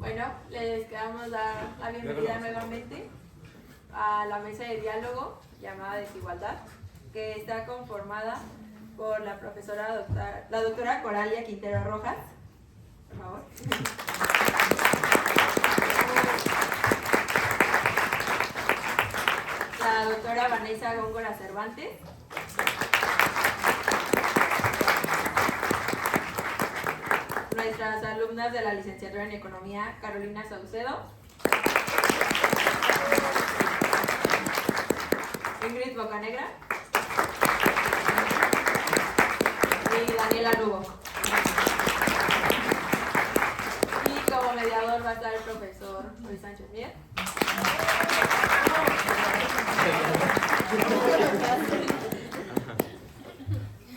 Bueno, les queremos dar la bienvenida nuevamente a la mesa de diálogo llamada Desigualdad, que está conformada por la profesora la doctora Coralia Quintero Rojas, por favor. La doctora Vanessa Góngora Cervantes. Nuestras alumnas de la licenciatura en Economía, Carolina Saucedo, Ingrid Bocanegra y Daniela Lugo. Y como mediador va a estar el profesor Luis Sánchez Mier.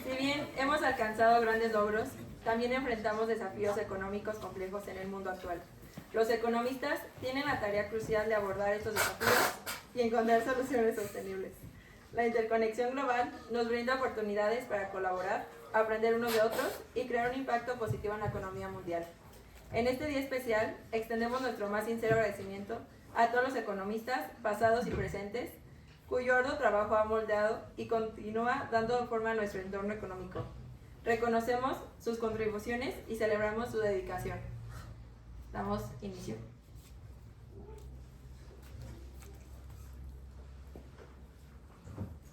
Si bien hemos alcanzado grandes logros, también enfrentamos desafíos económicos complejos en el mundo actual. Los economistas tienen la tarea crucial de abordar estos desafíos y encontrar soluciones sostenibles. La interconexión global nos brinda oportunidades para colaborar, aprender unos de otros y crear un impacto positivo en la economía mundial. En este día especial, extendemos nuestro más sincero agradecimiento a todos los economistas, pasados y presentes, cuyo arduo trabajo ha moldeado y continúa dando forma a nuestro entorno económico. Reconocemos sus contribuciones y celebramos su dedicación. Damos inicio.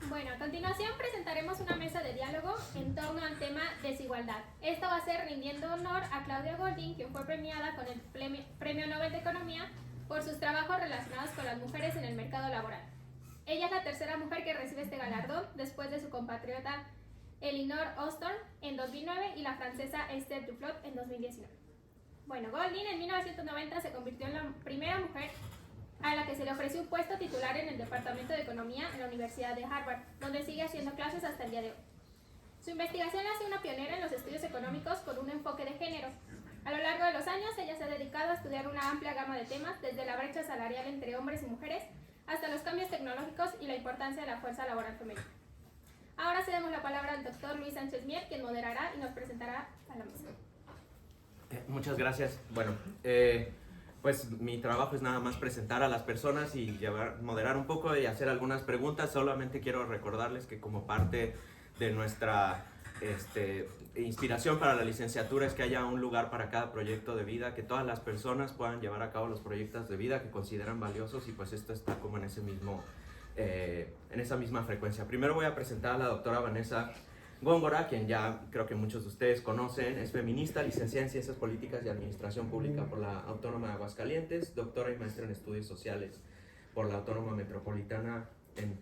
Bueno, a continuación presentaremos una mesa de diálogo en torno al tema desigualdad. Esto va a ser rindiendo honor a Claudia Goldin, quien fue premiada con el Premio Nobel de Economía por sus trabajos relacionados con las mujeres en el mercado laboral. Ella es la tercera mujer que recibe este galardón, después de su compatriota Elinor Ostrom en 2009 y la francesa Esther Duflot en 2019. Bueno, Goldin en 1990 se convirtió en la primera mujer a la que se le ofreció un puesto titular en el Departamento de Economía en la Universidad de Harvard, donde sigue haciendo clases hasta el día de hoy. Su investigación la hace una pionera en los estudios económicos con un enfoque de género. A lo largo de los años, ella se ha dedicado a estudiar una amplia gama de temas, desde la brecha salarial entre hombres y mujeres hasta los cambios tecnológicos y la importancia de la fuerza laboral femenina. Ahora cedemos la palabra al doctor Luis Sánchez Mier, quien moderará y nos presentará a la mesa. Muchas gracias. Bueno, pues mi trabajo es nada más presentar a las personas y moderar un poco y hacer algunas preguntas. Solamente quiero recordarles que como parte de nuestra inspiración para la licenciatura es que haya un lugar para cada proyecto de vida, que todas las personas puedan llevar a cabo los proyectos de vida que consideran valiosos, y pues esto está como en esa misma frecuencia. Primero voy a presentar a la doctora Vanessa Góngora, quien ya creo que muchos de ustedes conocen. Es feminista, licenciada en Ciencias Políticas y Administración Pública por la Autónoma de Aguascalientes, doctora y maestra en Estudios Sociales por la Autónoma Metropolitana en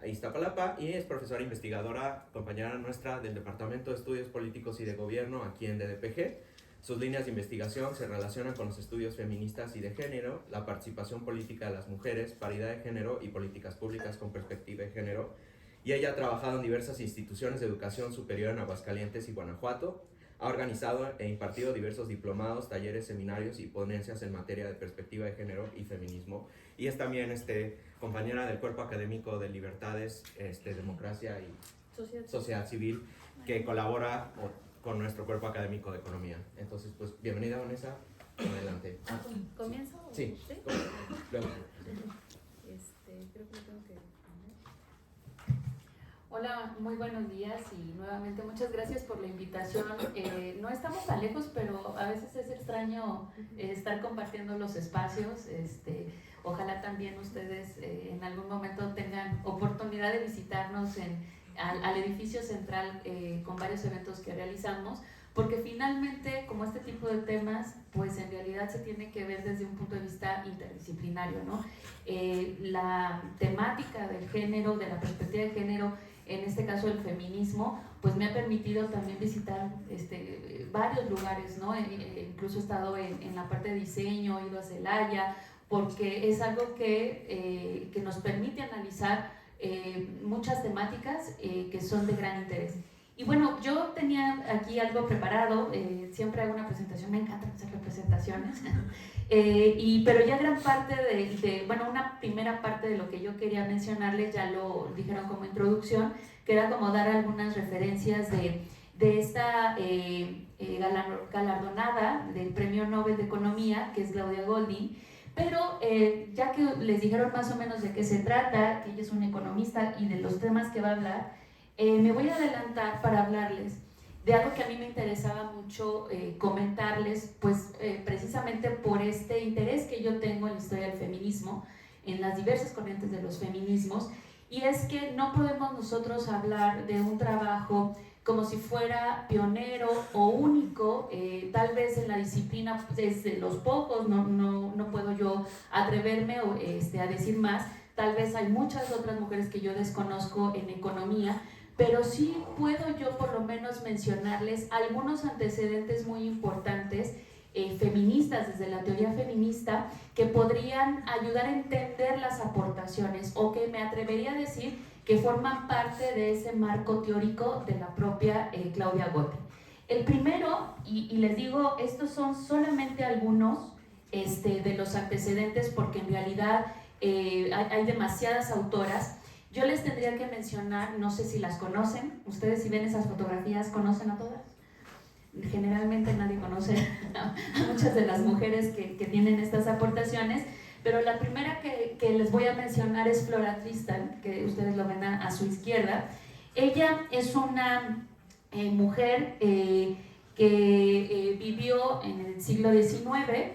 Iztapalapa, y es profesora investigadora, compañera nuestra del Departamento de Estudios Políticos y de Gobierno aquí en DDPG. Sus líneas de investigación se relacionan con los estudios feministas y de género, la participación política de las mujeres, paridad de género y políticas públicas con perspectiva de género. Y ella ha trabajado en diversas instituciones de educación superior en Aguascalientes y Guanajuato. Ha organizado e impartido diversos diplomados, talleres, seminarios y ponencias en materia de perspectiva de género y feminismo. Y es también compañera del Cuerpo Académico de Libertades, Democracia y Sociedad Civil, que colabora con nuestro Cuerpo Académico de Economía. Entonces, pues, bienvenida, Vanessa. Adelante. ¿Comienzo? Sí. ¿Sí? Luego. Creo que tengo que... Hola, muy buenos días y nuevamente muchas gracias por la invitación. No estamos tan lejos, pero a veces es extraño estar compartiendo los espacios. Ojalá también ustedes en algún momento tengan oportunidad de visitarnos al edificio central con varios eventos que realizamos, porque finalmente, como este tipo de temas, pues en realidad se tiene que ver desde un punto de vista interdisciplinario, ¿no? La temática del género, de la perspectiva de género, en este caso el feminismo, pues me ha permitido también visitar varios lugares, ¿no? Incluso he estado en la parte de diseño, he ido a Celaya, porque es algo que nos permite analizar muchas temáticas que son de gran interés. Y bueno, yo tenía aquí algo preparado, siempre hago una presentación, me encantan hacer presentaciones, pero ya gran parte una primera parte de lo que yo quería mencionarles ya lo dijeron como introducción, que era como dar algunas referencias de de esta galardonada del Premio Nobel de Economía, que es Claudia Goldin. Pero ya que les dijeron más o menos de qué se trata, que ella es una economista y de los temas que va a hablar, me voy a adelantar para hablarles de algo que a mí me interesaba mucho comentarles, pues precisamente por este interés que yo tengo en la historia del feminismo, en las diversas corrientes de los feminismos, y es que no podemos nosotros hablar de un trabajo como si fuera pionero o único, tal vez en la disciplina es de los pocos, no puedo yo atreverme a decir más, tal vez hay muchas otras mujeres que yo desconozco en economía, pero sí puedo yo por lo menos mencionarles algunos antecedentes muy importantes feministas, desde la teoría feminista, que podrían ayudar a entender las aportaciones, o que me atrevería a decir que forman parte de ese marco teórico de la propia Claudia Goldin. El primero, y les digo, estos son solamente algunos de los antecedentes, porque en realidad hay demasiadas autoras. Yo les tendría que mencionar, no sé si las conocen, ustedes si ven esas fotografías, ¿conocen a todas? Generalmente nadie conoce a muchas de las mujeres que tienen estas aportaciones, pero la primera que les voy a mencionar es Flora Tristan, que ustedes lo ven a su izquierda. Ella es una mujer que vivió en el siglo XIX,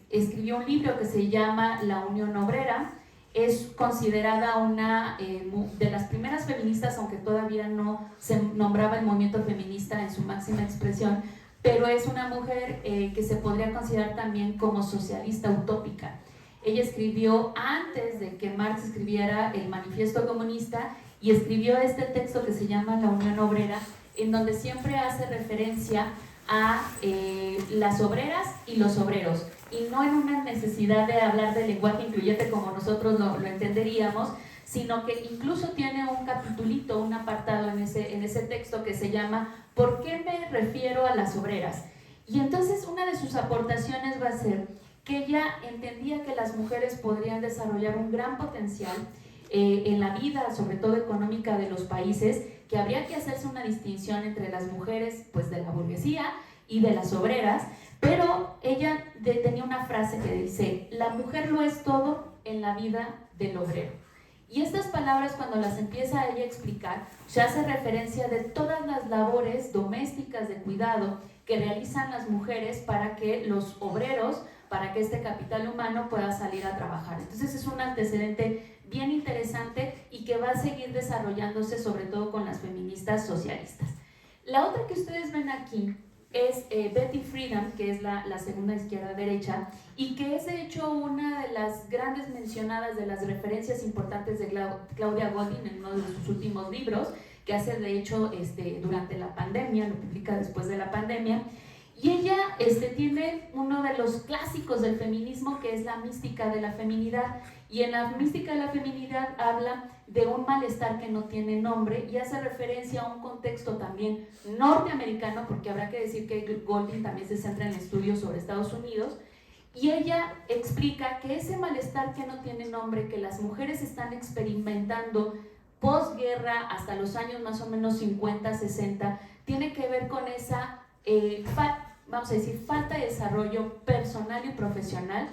escribió un libro que se llama La Unión Obrera. Es considerada una de las primeras feministas, aunque todavía no se nombraba el movimiento feminista en su máxima expresión, pero es una mujer que se podría considerar también como socialista utópica. Ella escribió antes de que Marx escribiera el Manifiesto Comunista, y escribió este texto que se llama La Unión Obrera, en donde siempre hace referencia a las obreras y los obreros, y no en una necesidad de hablar de lenguaje incluyente como nosotros lo entenderíamos, sino que incluso tiene un capitulito, un apartado en ese texto que se llama ¿Por qué me refiero a las obreras? Y entonces una de sus aportaciones va a ser que ella entendía que las mujeres podrían desarrollar un gran potencial en la vida, sobre todo económica, de los países, que habría que hacerse una distinción entre las mujeres pues de la burguesía y de las obreras, pero ella tenía una frase que dice: la mujer lo es todo en la vida del obrero. Y estas palabras, cuando las empieza ella a explicar, se hace referencia de todas las labores domésticas de cuidado que realizan las mujeres para que los obreros, para que este capital humano pueda salir a trabajar. Entonces es un antecedente bien interesante y que va a seguir desarrollándose sobre todo con las feministas socialistas. La otra que ustedes ven aquí es Betty Friedan, que es la segunda izquierda-derecha, y que es de hecho una de las grandes mencionadas, de las referencias importantes de Claudia Goldin en uno de sus últimos libros, que hace de hecho durante la pandemia, lo publica después de la pandemia. Y ella tiene uno de los clásicos del feminismo, que es la mística de la feminidad, y en la mística de la feminidad habla de un malestar que no tiene nombre, y hace referencia a un contexto también norteamericano, porque habrá que decir que Goldin también se centra en estudios sobre Estados Unidos, y ella explica que ese malestar que no tiene nombre, que las mujeres están experimentando posguerra hasta los años más o menos 50, 60, tiene que ver con esa vamos a decir, falta de desarrollo personal y profesional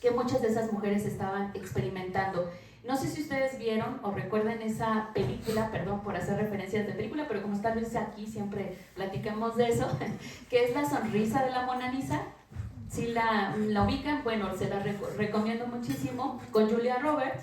que muchas de esas mujeres estaban experimentando. No sé si ustedes vieron o recuerdan esa película, perdón por hacer referencias de película, pero como está Luis aquí, siempre platicamos de eso, que es La Sonrisa de la Mona Lisa. Si la ubican, bueno, se la recomiendo muchísimo, con Julia Roberts.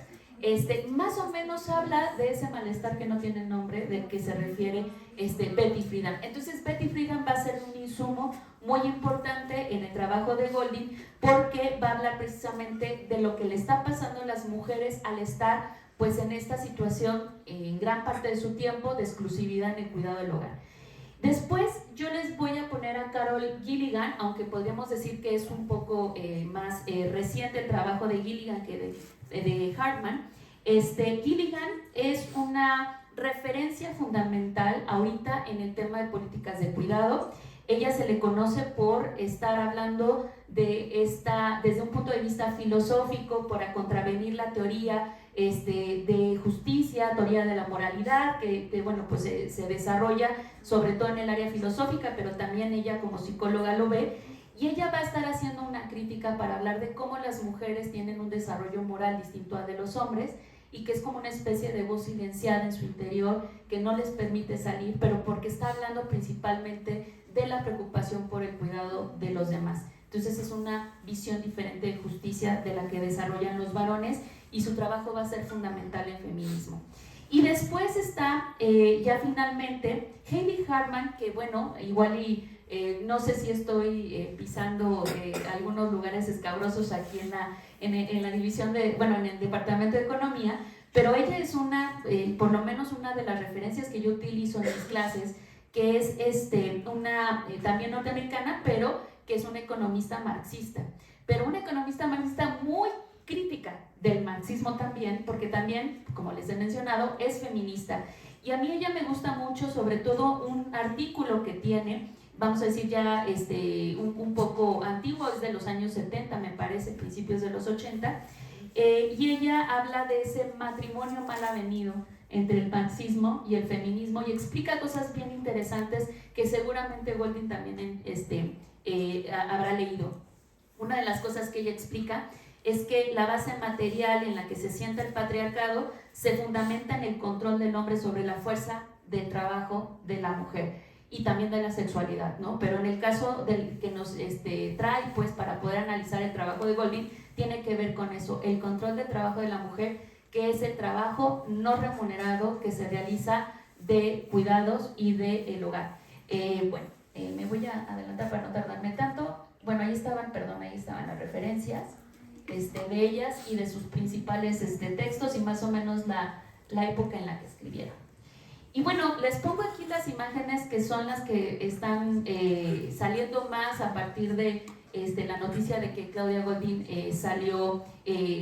Más o menos habla de ese malestar que no tiene nombre, del que se refiere Betty Friedan. Entonces Betty Friedan va a ser un insumo muy importante en el trabajo de Goldin, porque va a hablar precisamente de lo que le está pasando a las mujeres al estar pues en esta situación en gran parte de su tiempo de exclusividad en el cuidado del hogar. Después yo les voy a poner a Carol Gilligan, aunque podríamos decir que es un poco más reciente el trabajo de Gilligan que de Hartman. Gilligan es una referencia fundamental ahorita en el tema de políticas de cuidado. Ella se le conoce por estar hablando de desde un punto de vista filosófico, para contravenir la teoría de justicia justicia, teoría de la moralidad, que bueno, pues se desarrolla sobre todo en el área filosófica, pero también ella como psicóloga lo ve, y ella va a estar haciendo una crítica para hablar de cómo las mujeres tienen un desarrollo moral distinto al de los hombres, y que es como una especie de voz silenciada en su interior que no les permite salir, pero porque está hablando principalmente de la preocupación por el cuidado de los demás. Entonces es una visión diferente de justicia de la que desarrollan los varones, y su trabajo va a ser fundamental en feminismo. Y después está ya finalmente Heidi Hartman, que bueno, igual y no sé si estoy pisando algunos lugares escabrosos aquí en la división de, bueno, en el departamento de economía, pero ella es una, por lo menos una de las referencias que yo utilizo en mis clases, que es una también norteamericana, pero que es una economista marxista, pero una economista marxista muy crítica del marxismo también, porque también, como les he mencionado, es feminista. Y a mí ella me gusta mucho, sobre todo un artículo que tiene, vamos a decir ya un poco antiguo, es de los años 70, me parece, principios de los 80, y ella habla de ese matrimonio mal avenido entre el marxismo y el feminismo, y explica cosas bien interesantes que seguramente Goldin también habrá leído. Una de las cosas que ella explica es que la base material en la que se sienta el patriarcado se fundamenta en el control del hombre sobre la fuerza de trabajo de la mujer y también de la sexualidad, ¿no? Pero en el caso del que nos trae, pues, para poder analizar el trabajo de Goldin, tiene que ver con eso, el control del trabajo de la mujer, que es el trabajo no remunerado que se realiza de cuidados y del hogar. Me voy a adelantar para no tardarme tanto. Bueno, ahí estaban las referencias de ellas y de sus principales textos y más o menos la época en la que escribieron. Y bueno, les pongo aquí las imágenes que son las que están saliendo más a partir de la noticia de que Claudia Goldin salió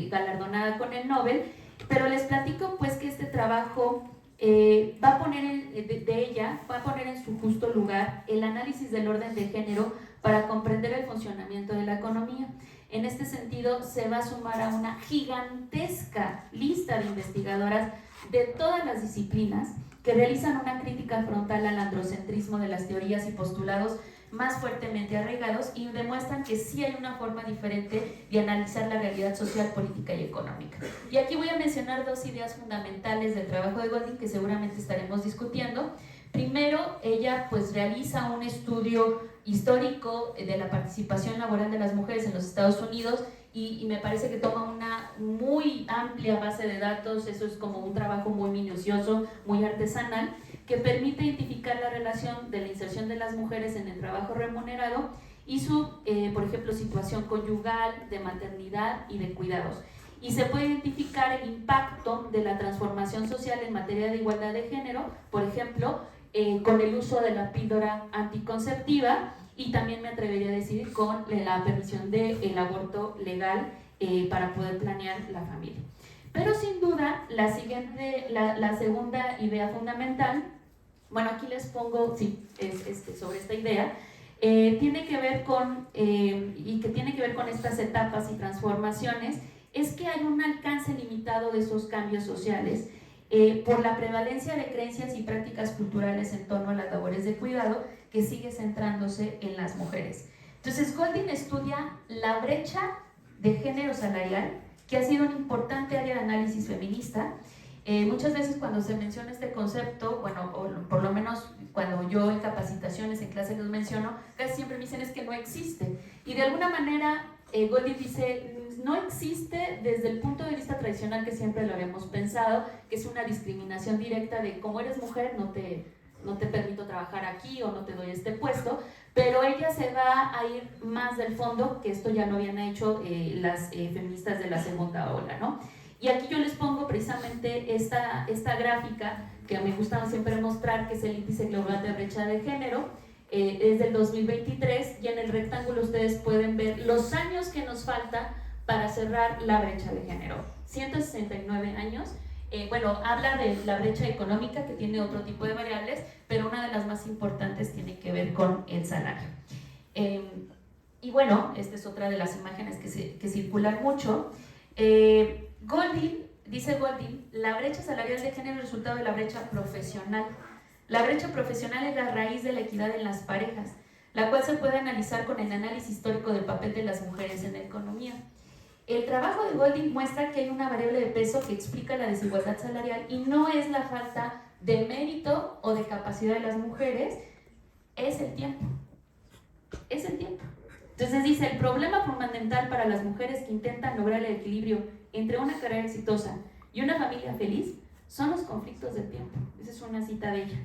galardonada con el Nobel, pero les platico pues que este trabajo va a poner en su justo lugar el análisis del orden de género para comprender el funcionamiento de la economía. En este sentido, se va a sumar a una gigantesca lista de investigadoras de todas las disciplinas que realizan una crítica frontal al androcentrismo de las teorías y postulados más fuertemente arraigados y demuestran que sí hay una forma diferente de analizar la realidad social, política y económica. Y aquí voy a mencionar dos ideas fundamentales del trabajo de Goldin que seguramente estaremos discutiendo. Primero, ella pues realiza un estudio histórico de la participación laboral de las mujeres en los Estados Unidos y me parece que toma una muy amplia base de datos, eso es como un trabajo muy minucioso, muy artesanal, que permite identificar la relación de la inserción de las mujeres en el trabajo remunerado y su, por ejemplo, situación conyugal, de maternidad y de cuidados. Y se puede identificar el impacto de la transformación social en materia de igualdad de género, por ejemplo, con el uso de la píldora anticonceptiva y también me atrevería a decir con la permisión del aborto legal para poder planear la familia. Pero sin duda, la segunda idea fundamental, bueno, aquí les pongo, sí, sobre esta idea, tiene que ver con, y que tiene que ver con estas etapas y transformaciones, es que hay un alcance limitado de esos cambios sociales por la prevalencia de creencias y prácticas culturales en torno a las labores de cuidado que sigue centrándose en las mujeres. Entonces, Goldin estudia la brecha de género salarial, que ha sido un importante área de análisis feminista. Muchas veces cuando se menciona este concepto, bueno, o por lo menos cuando yo en capacitaciones, en clases los menciono, casi siempre me dicen es que no existe. Y de alguna manera Goldin dice, no existe desde el punto de vista tradicional que siempre lo habíamos pensado, que es una discriminación directa de como eres mujer no te permito trabajar aquí o no te doy este puesto, pero ella se va a ir más del fondo, que esto ya lo habían hecho las feministas de la segunda ola, ¿no? Y aquí yo les pongo precisamente esta gráfica que me gusta siempre mostrar, que es el índice global de brecha de género, es del 2023 y en el rectángulo ustedes pueden ver los años que nos falta para cerrar la brecha de género, 169 años. Bueno, habla de la brecha económica que tiene otro tipo de variables, pero una de las más importantes tiene que ver con el salario. Y bueno, esta es otra de las imágenes que circulan mucho. Goldin dice Goldin, la brecha salarial de género es el resultado de la brecha profesional. La brecha profesional es la raíz de la equidad en las parejas, la cual se puede analizar con el análisis histórico del papel de las mujeres en la economía. El trabajo de Goldin muestra que hay una variable de peso que explica la desigualdad salarial y no es la falta de mérito o de capacidad de las mujeres, es el tiempo. Es el tiempo. Entonces dice, el problema fundamental para las mujeres que intentan lograr el equilibrio entre una carrera exitosa y una familia feliz son los conflictos de tiempo. Esa es una cita de ella.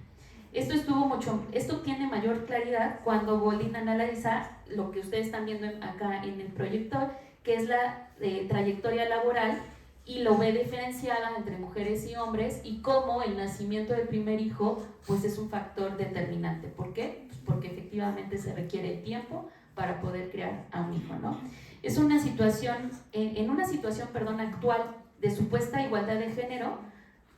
Esto tiene mayor claridad cuando Goldin analiza lo que ustedes están viendo acá en el proyector, que es la trayectoria laboral, y lo ve diferenciada entre mujeres y hombres, y cómo el nacimiento del primer hijo pues es un factor determinante. ¿Por qué? Pues porque efectivamente se requiere tiempo para poder crear a un hijo, ¿no? Es una situación, en una situación actual de supuesta igualdad de género,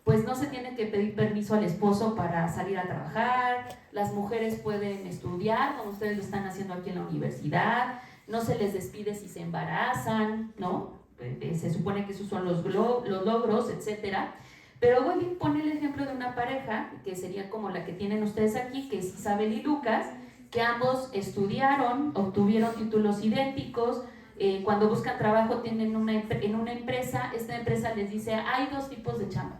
pues no se tiene que pedir permiso al esposo para salir a trabajar, las mujeres pueden estudiar, como ustedes lo están haciendo aquí en la universidad, no se les despide si se embarazan, ¿no? Se supone que esos son los logros, etcétera. Pero Goldin pone el ejemplo de una pareja, que sería como la que tienen ustedes aquí, que es Isabel y Lucas, que ambos estudiaron, obtuvieron títulos idénticos, cuando buscan trabajo tienen en una empresa, esta empresa les dice, hay dos tipos de chamba.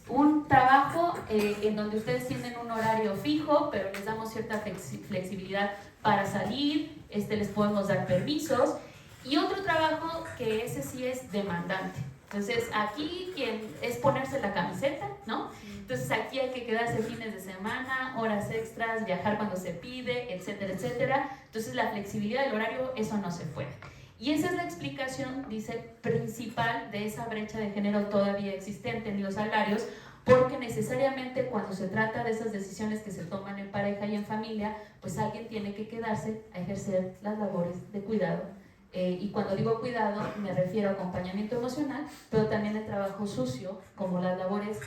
Un trabajo en donde ustedes tienen un horario fijo, pero les damos cierta flexibilidad para salir, les podemos dar permisos, y otro trabajo que ese sí es demandante. Entonces aquí quien es ponerse la camiseta, ¿no? Entonces aquí hay que quedarse fines de semana, horas extras, viajar cuando se pide, etcétera, etcétera. Entonces la flexibilidad del horario, eso no se puede. Y esa es la explicación, dice, principal de esa brecha de género todavía existente en los salarios, porque necesariamente cuando se trata de esas decisiones que se toman en pareja y en familia, pues alguien tiene que quedarse a ejercer las labores de cuidado. Y cuando digo cuidado me refiero a acompañamiento emocional, pero también el trabajo sucio, como las labores,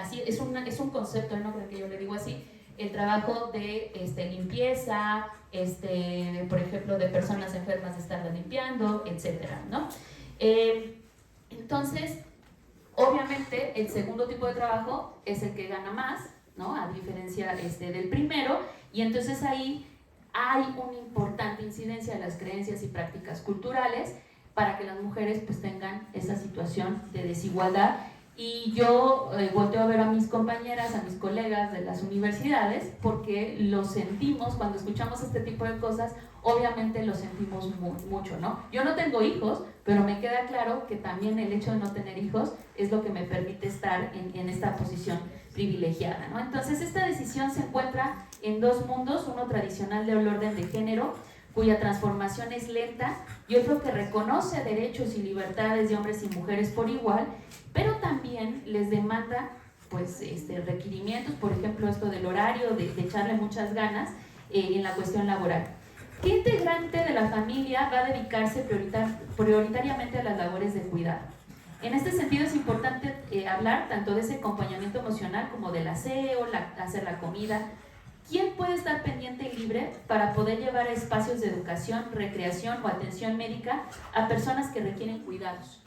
así es un concepto, no creo que yo le digo así, el trabajo de limpieza, por ejemplo, de personas enfermas de estarla limpiando, etcétera, ¿no? Entonces, obviamente, el segundo tipo de trabajo es el que gana más, ¿no? A diferencia del primero, y entonces ahí hay una importante incidencia de las creencias y prácticas culturales para que las mujeres pues tengan esa situación de desigualdad. Y yo volteo a ver a mis compañeras, a mis colegas de las universidades, porque lo sentimos, cuando escuchamos este tipo de cosas, obviamente lo sentimos mucho, ¿no? Yo no tengo hijos, pero me queda claro que también el hecho de no tener hijos es lo que me permite estar en esta posición privilegiada, ¿no? Entonces esta decisión se encuentra en dos mundos, uno tradicional del orden de género, cuya transformación es lenta, y otro que reconoce derechos y libertades de hombres y mujeres por igual, pero también les demanda pues, requerimientos, por ejemplo esto del horario, de echarle muchas ganas en la cuestión laboral. ¿Qué integrante de la familia va a dedicarse prioritariamente a las labores de cuidado? En este sentido es importante hablar tanto de ese acompañamiento emocional como del aseo, hacer la comida. ¿Quién puede estar pendiente y libre para poder llevar a espacios de educación, recreación o atención médica a personas que requieren cuidados?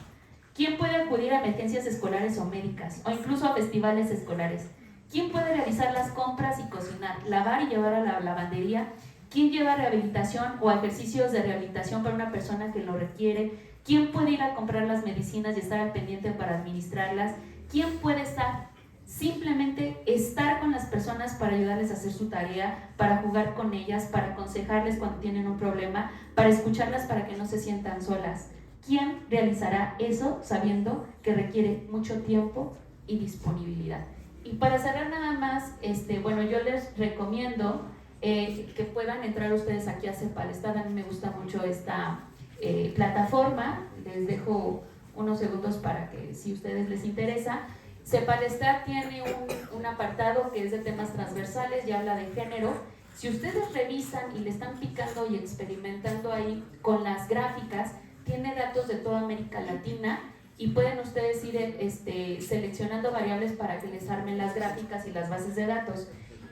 ¿Quién puede acudir a emergencias escolares o médicas, o incluso a festivales escolares? ¿Quién puede realizar las compras y cocinar, lavar y llevar a la lavandería? ¿Quién lleva rehabilitación o ejercicios de rehabilitación para una persona que lo requiere? ¿Quién puede ir a comprar las medicinas y estar al pendiente para administrarlas? ¿Quién puede simplemente estar con las personas para ayudarles a hacer su tarea, para jugar con ellas, para aconsejarles cuando tienen un problema, para escucharlas para que no se sientan solas? ¿Quién realizará eso sabiendo que requiere mucho tiempo y disponibilidad? Y para cerrar nada más, bueno, yo les recomiendo que puedan entrar ustedes aquí a Cepalestad. A mí me gusta mucho esta plataforma, les dejo unos segundos para que si a ustedes les interesa. Cepalestad tiene un apartado que es de temas transversales y habla de género. Si ustedes revisan y le están picando y experimentando ahí con las gráficas, tiene datos de toda América Latina y pueden ustedes ir seleccionando variables para que les armen las gráficas y las bases de datos.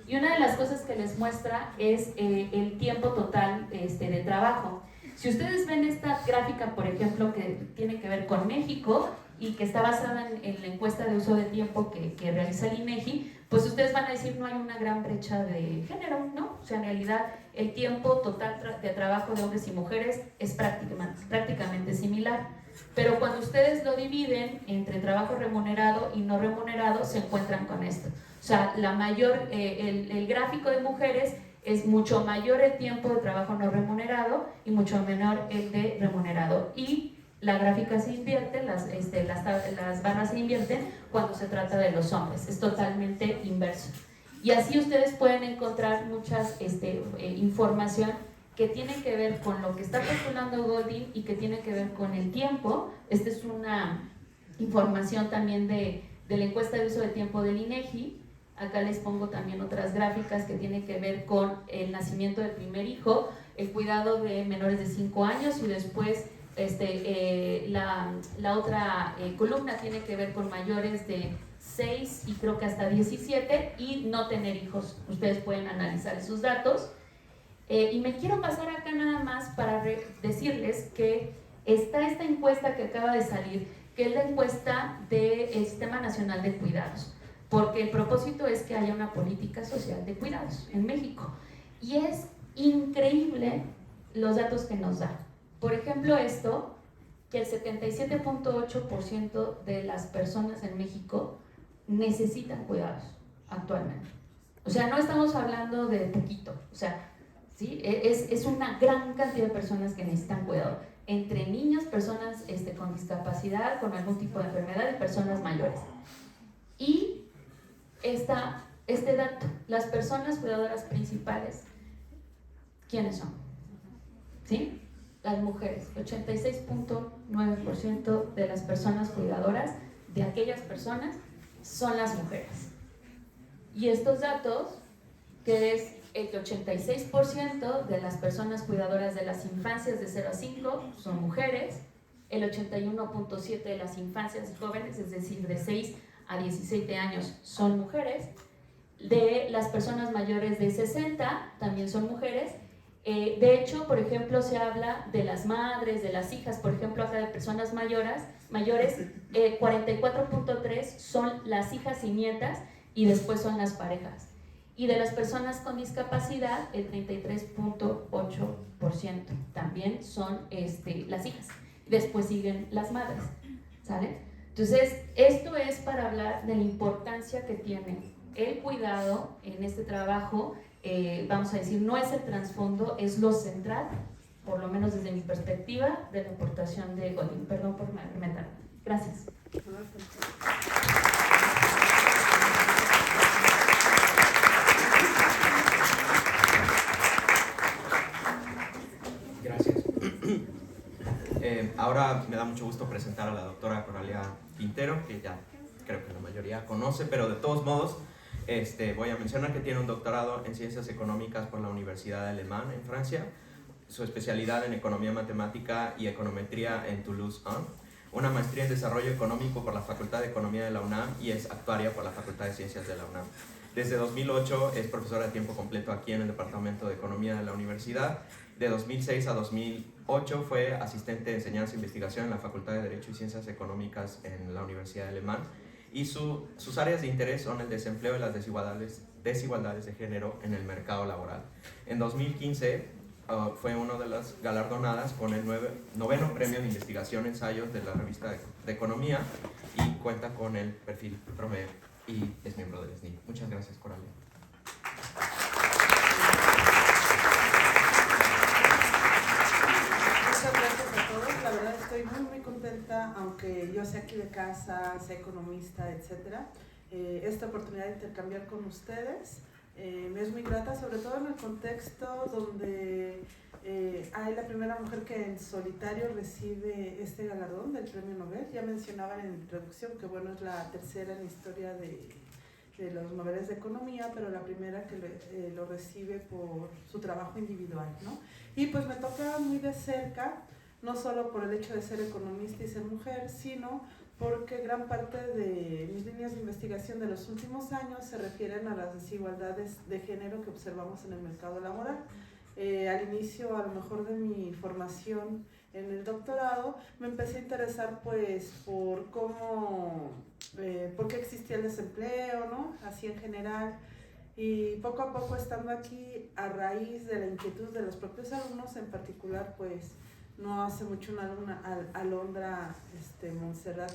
Y una de las cosas que les muestra es el tiempo total de trabajo. Si ustedes ven esta gráfica, por ejemplo, que tiene que ver con México, y que está basada en la encuesta de uso de tiempo que realiza el INEGI, pues ustedes van a decir no hay una gran brecha de género, ¿no? O sea, en realidad el tiempo total de trabajo de hombres y mujeres es prácticamente similar. Pero cuando ustedes lo dividen entre trabajo remunerado y no remunerado, se encuentran con esto. O sea, el gráfico de mujeres es mucho mayor el tiempo de trabajo no remunerado y mucho menor el de remunerado. Y la gráfica se invierte, las barras se invierten cuando se trata de los hombres. Es totalmente inverso. Y así ustedes pueden encontrar muchas información que tiene que ver con lo que está postulando Goldin y que tiene que ver con el tiempo. Esta es una información también de la encuesta de uso de tiempo del INEGI. Acá les pongo también otras gráficas que tienen que ver con el nacimiento del primer hijo, el cuidado de menores de 5 años y después la otra columna tiene que ver con mayores de 6 y creo que hasta 17 y no tener hijos. Ustedes pueden analizar esos datos. Y me quiero pasar acá nada más para decirles que está esta encuesta que acaba de salir, que es la encuesta del Sistema Nacional de Cuidados, porque el propósito es que haya una política social de cuidados en México. Y es increíble los datos que nos da. Por ejemplo, esto, que el 77.8% de las personas en México necesitan cuidados actualmente. O sea, no estamos hablando de poquito, o sea, ¿sí? Es una gran cantidad de personas que necesitan cuidado, entre niños, personas con discapacidad, con algún tipo de enfermedad y personas mayores. Y este dato, las personas cuidadoras principales, ¿quiénes son? ¿Sí? Las mujeres, 86.9% de las personas cuidadoras de aquellas personas son las mujeres. Y estos datos, que es el que 86% de las personas cuidadoras de las infancias de 0 a 5 son mujeres, el 81.7% de las infancias y jóvenes, es decir, de 6 a 17 años, son mujeres, de las personas mayores de 60 también son mujeres. De hecho, por ejemplo, se habla de las madres, de las hijas, por ejemplo, acá de personas mayores, 44.3% son las hijas y nietas y después son las parejas. Y de las personas con discapacidad, el 33.8% también son las hijas. Después siguen las madres, ¿sale? Entonces, esto es para hablar de la importancia que tiene el cuidado en este trabajo. Vamos a decir, no es el trasfondo, es lo central, por lo menos desde mi perspectiva, de la aportación de Goldin. Perdón por meterme. Gracias. Gracias. Ahora me da mucho gusto presentar a la doctora Coralia Quintero, que ya creo que la mayoría conoce, pero de todos modos voy a mencionar que tiene un doctorado en Ciencias Económicas por la Universidad de Le Mans en Francia, su especialidad en Economía Matemática y Econometría en Toulouse-1, una maestría en Desarrollo Económico por la Facultad de Economía de la UNAM y es actuaria por la Facultad de Ciencias de la UNAM. Desde 2008 es profesora de tiempo completo aquí en el Departamento de Economía de la Universidad. De 2006 a 2008 fue asistente de enseñanza e investigación en la Facultad de Derecho y Ciencias Económicas en la Universidad de Le Mans. Y sus áreas de interés son el desempleo y las desigualdades de género en el mercado laboral. En 2015 fue una de las galardonadas con el 9º Premio de Investigación Ensayos de la Revista de Economía y cuenta con el perfil promedio y es miembro del SNI. Muchas gracias, Coralia. Muchas gracias a todos. La verdad estoy muy contenta, aunque yo sea aquí de casa, sea economista, etcétera. Esta oportunidad de intercambiar con ustedes me es muy grata, sobre todo en el contexto donde hay la primera mujer que en solitario recibe este galardón del Premio Nobel. Ya mencionaban en la introducción que bueno, es la tercera en la historia de los Nobeles de Economía, pero la primera que lo recibe por su trabajo individual, ¿no? Y pues me toca muy de cerca, no solo por el hecho de ser economista y ser mujer, sino porque gran parte de mis líneas de investigación de los últimos años se refieren a las desigualdades de género que observamos en el mercado laboral. Al inicio, a lo mejor de mi formación en el doctorado, me empecé a interesar pues por por qué existía el desempleo, ¿no? Así en general. Y poco a poco estando aquí, a raíz de la inquietud de los propios alumnos, en particular pues no hace mucho una alumna, Alondra Montserrat,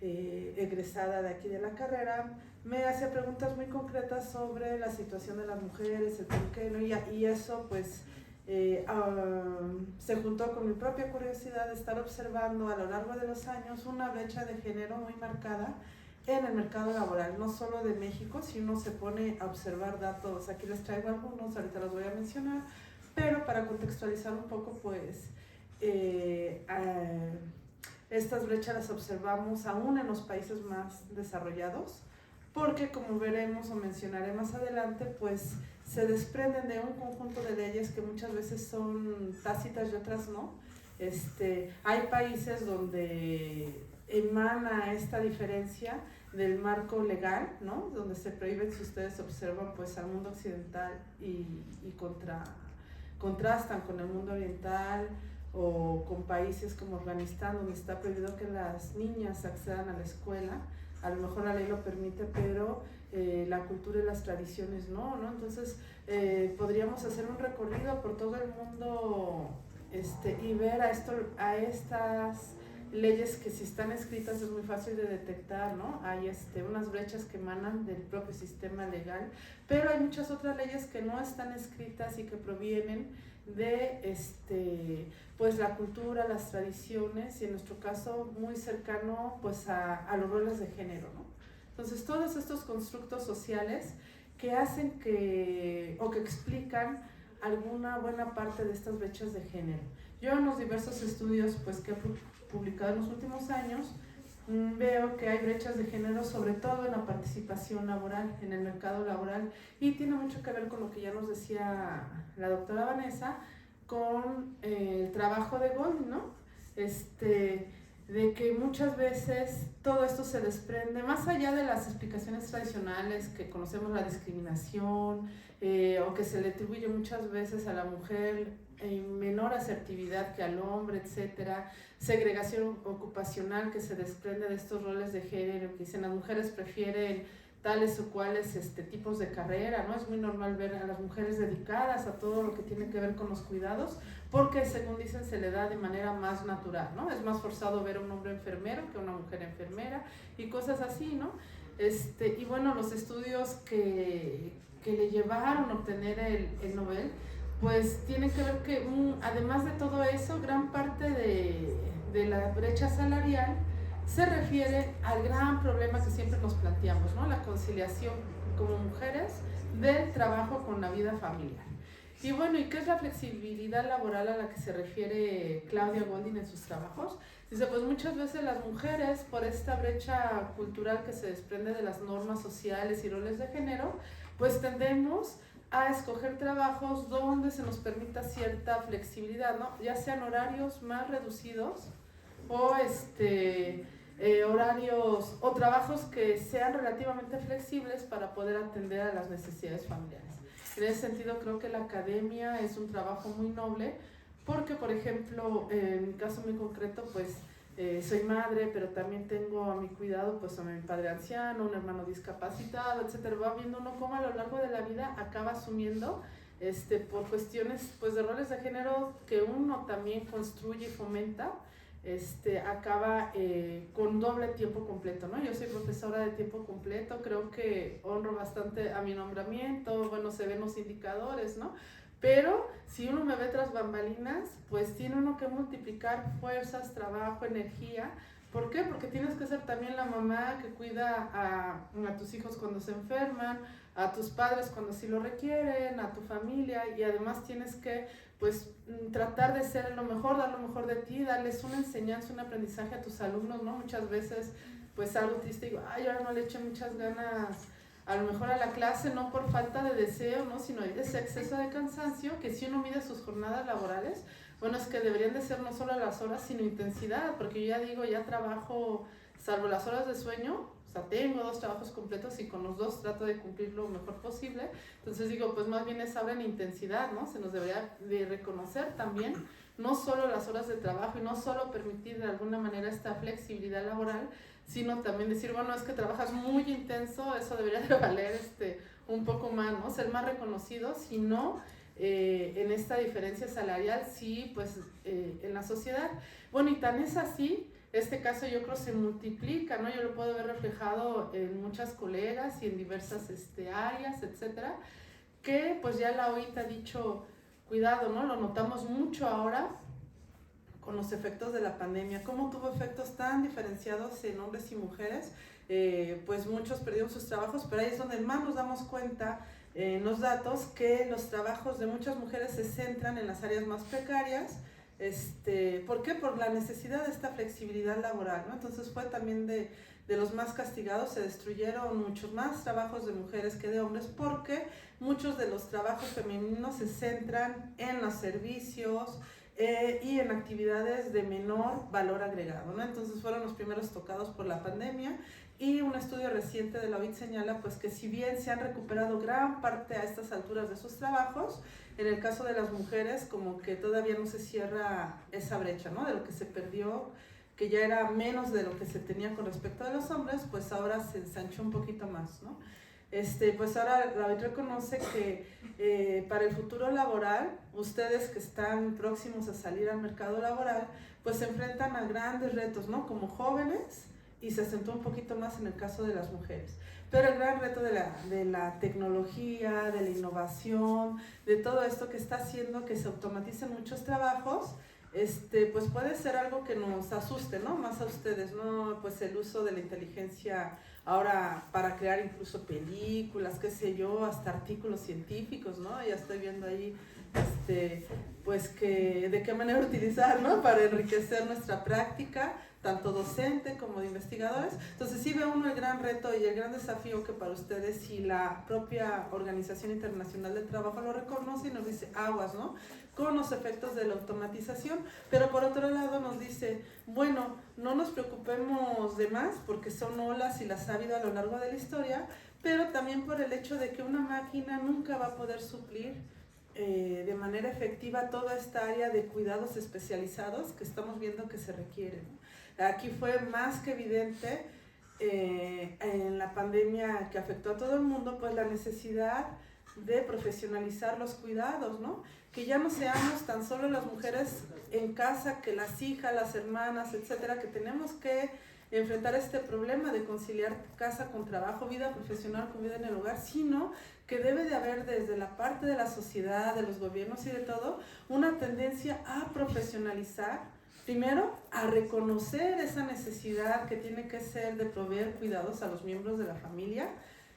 egresada de aquí de la carrera, me hacía preguntas muy concretas sobre la situación de las mujeres, el por qué, ¿no? Y eso pues se juntó con mi propia curiosidad de estar observando a lo largo de los años una brecha de género muy marcada en el mercado laboral, no solo de México. Si uno se pone a observar datos, aquí les traigo algunos, ahorita los voy a mencionar, pero para contextualizar un poco, pues estas brechas las observamos aún en los países más desarrollados, porque como veremos o mencionaré más adelante, pues se desprenden de un conjunto de leyes que muchas veces son tácitas y otras no. Hay países donde emana esta diferencia del marco legal, ¿no? Donde se prohíben, si ustedes observan, pues al mundo occidental y contrastan con el mundo oriental, o con países como Afganistán, donde está prohibido que las niñas accedan a la escuela. A lo mejor la ley lo permite, pero la cultura y las tradiciones no, ¿no? Entonces podríamos hacer un recorrido por todo el mundo y ver a estas leyes que si están escritas es muy fácil de detectar, ¿no? Hay unas brechas que emanan del propio sistema legal, pero hay muchas otras leyes que no están escritas y que provienen de pues la cultura, las tradiciones, y en nuestro caso muy cercano pues a los roles de género, ¿no? Entonces todos estos constructos sociales que hacen o que explican alguna buena parte de estas brechas de género. Yo en los diversos estudios pues que he publicado en los últimos años veo que hay brechas de género, sobre todo en la participación laboral, en el mercado laboral, y tiene mucho que ver con lo que ya nos decía la doctora Vanessa, con el trabajo de Golding, ¿no? De que muchas veces todo esto se desprende, más allá de las explicaciones tradicionales que conocemos, la discriminación, o que se le atribuye muchas veces a la mujer menor asertividad que al hombre, etcétera, segregación ocupacional que se desprende de estos roles de género, que dicen las mujeres prefieren tales o cuales tipos de carrera, ¿no? Es muy normal ver a las mujeres dedicadas a todo lo que tiene que ver con los cuidados, porque según dicen se le da de manera más natural, ¿no? Es más forzado ver a un hombre enfermero que a una mujer enfermera y cosas así, ¿no? Y bueno, los estudios que le llevaron a obtener el Nobel, pues tienen que ver que además de todo eso, gran parte de la brecha salarial se refiere al gran problema que siempre nos planteamos, ¿no? La conciliación como mujeres del trabajo con la vida familiar. Y bueno, ¿y qué es la flexibilidad laboral a la que se refiere Claudia Goldin en sus trabajos? Dice, pues muchas veces las mujeres, por esta brecha cultural que se desprende de las normas sociales y roles de género, pues tendemos a escoger trabajos donde se nos permita cierta flexibilidad, ¿no? Ya sean horarios más reducidos o horarios o trabajos que sean relativamente flexibles para poder atender a las necesidades familiares. En ese sentido creo que la academia es un trabajo muy noble porque, por ejemplo, en mi caso muy concreto, pues soy madre, pero también tengo a mi cuidado pues a mi padre anciano, un hermano discapacitado, etcétera. Va viendo uno cómo a lo largo de la vida acaba asumiendo por cuestiones pues de roles de género que uno también construye y fomenta, acaba con doble tiempo completo, ¿no? Yo soy profesora de tiempo completo, creo que honro bastante a mi nombramiento, bueno, se ven los indicadores, ¿no? Pero si uno me ve tras bambalinas, pues tiene uno que multiplicar fuerzas, trabajo, energía. ¿Por qué? Porque tienes que ser también la mamá que cuida a tus hijos cuando se enferman, a tus padres cuando sí lo requieren, a tu familia, y además tienes que pues tratar de ser lo mejor, dar lo mejor de ti, darles una enseñanza, un aprendizaje a tus alumnos, ¿no? Muchas veces pues algo triste, digo, ay, ahora no le eché muchas ganas a lo mejor a la clase, no por falta de deseo, ¿no? Sino ese exceso de cansancio, que si uno mide sus jornadas laborales, bueno, es que deberían de ser no solo las horas, sino intensidad, porque yo ya digo, ya trabajo, salvo las horas de sueño, o sea, tengo 2 trabajos completos y con los 2 trato de cumplir lo mejor posible. Entonces digo, pues más bien es ahora en intensidad, ¿no? Se nos debería de reconocer también no solo las horas de trabajo y no solo permitir de alguna manera esta flexibilidad laboral, sino también decir, bueno, es que trabajas muy intenso, eso debería de valer un poco más, ¿no? Ser más reconocido, sino en esta diferencia salarial, sí, pues en la sociedad. Bueno, y tan es así, este caso yo creo se multiplica, ¿no? Yo lo puedo ver reflejado en muchas colegas y en diversas áreas, etcétera, que pues ya la OIT ha dicho, cuidado, ¿no? Lo notamos mucho ahora con los efectos de la pandemia, cómo tuvo efectos tan diferenciados en hombres y mujeres, pues muchos perdieron sus trabajos, pero ahí es donde más nos damos cuenta en los datos que los trabajos de muchas mujeres se centran en las áreas más precarias. ¿Por qué? Por la necesidad de esta flexibilidad laboral, ¿no? Entonces fue también de los más castigados, se destruyeron muchos más trabajos de mujeres que de hombres porque muchos de los trabajos femeninos se centran en los servicios y en actividades de menor valor agregado, ¿no? Entonces fueron los primeros tocados por la pandemia y un estudio reciente de la OIT señala pues que si bien se han recuperado gran parte a estas alturas de sus trabajos, en el caso de las mujeres como que todavía no se cierra esa brecha, ¿no? De lo que se perdió, que ya era menos de lo que se tenía con respecto a los hombres, pues ahora se ensanchó un poquito más, ¿no? Pues ahora la OIT reconoce que para el futuro laboral, ustedes que están próximos a salir al mercado laboral, pues se enfrentan a grandes retos, ¿no? Como jóvenes, y se acentúa un poquito más en el caso de las mujeres. Pero el gran reto de la tecnología, de la innovación, de todo esto que está haciendo que se automaticen muchos trabajos, pues puede ser algo que nos asuste, ¿no? Más a ustedes, ¿no? Pues el uso de la inteligencia ahora para crear incluso películas, qué sé yo, hasta artículos científicos, ¿no? Ya estoy viendo ahí, pues que de qué manera utilizar, ¿no? Para enriquecer nuestra práctica, tanto docente como de investigadores. Entonces sí ve uno el gran reto y el gran desafío que para ustedes, y la propia Organización Internacional del Trabajo lo reconoce y nos dice aguas, ¿no? Con los efectos de la automatización, pero por otro lado nos dice, bueno, no nos preocupemos de más porque son olas y las ha habido a lo largo de la historia, pero también por el hecho de que una máquina nunca va a poder suplir de manera efectiva toda esta área de cuidados especializados que estamos viendo que se requieren, ¿no? Aquí fue más que evidente en la pandemia que afectó a todo el mundo, pues la necesidad de profesionalizar los cuidados, ¿no? Que ya no seamos tan solo las mujeres en casa, que las hijas, las hermanas, etcétera, que tenemos que enfrentar este problema de conciliar casa con trabajo, vida profesional con vida en el hogar, sino que debe de haber desde la parte de la sociedad, de los gobiernos y de todo, una tendencia a profesionalizar, primero a reconocer esa necesidad que tiene que ser de proveer cuidados a los miembros de la familia,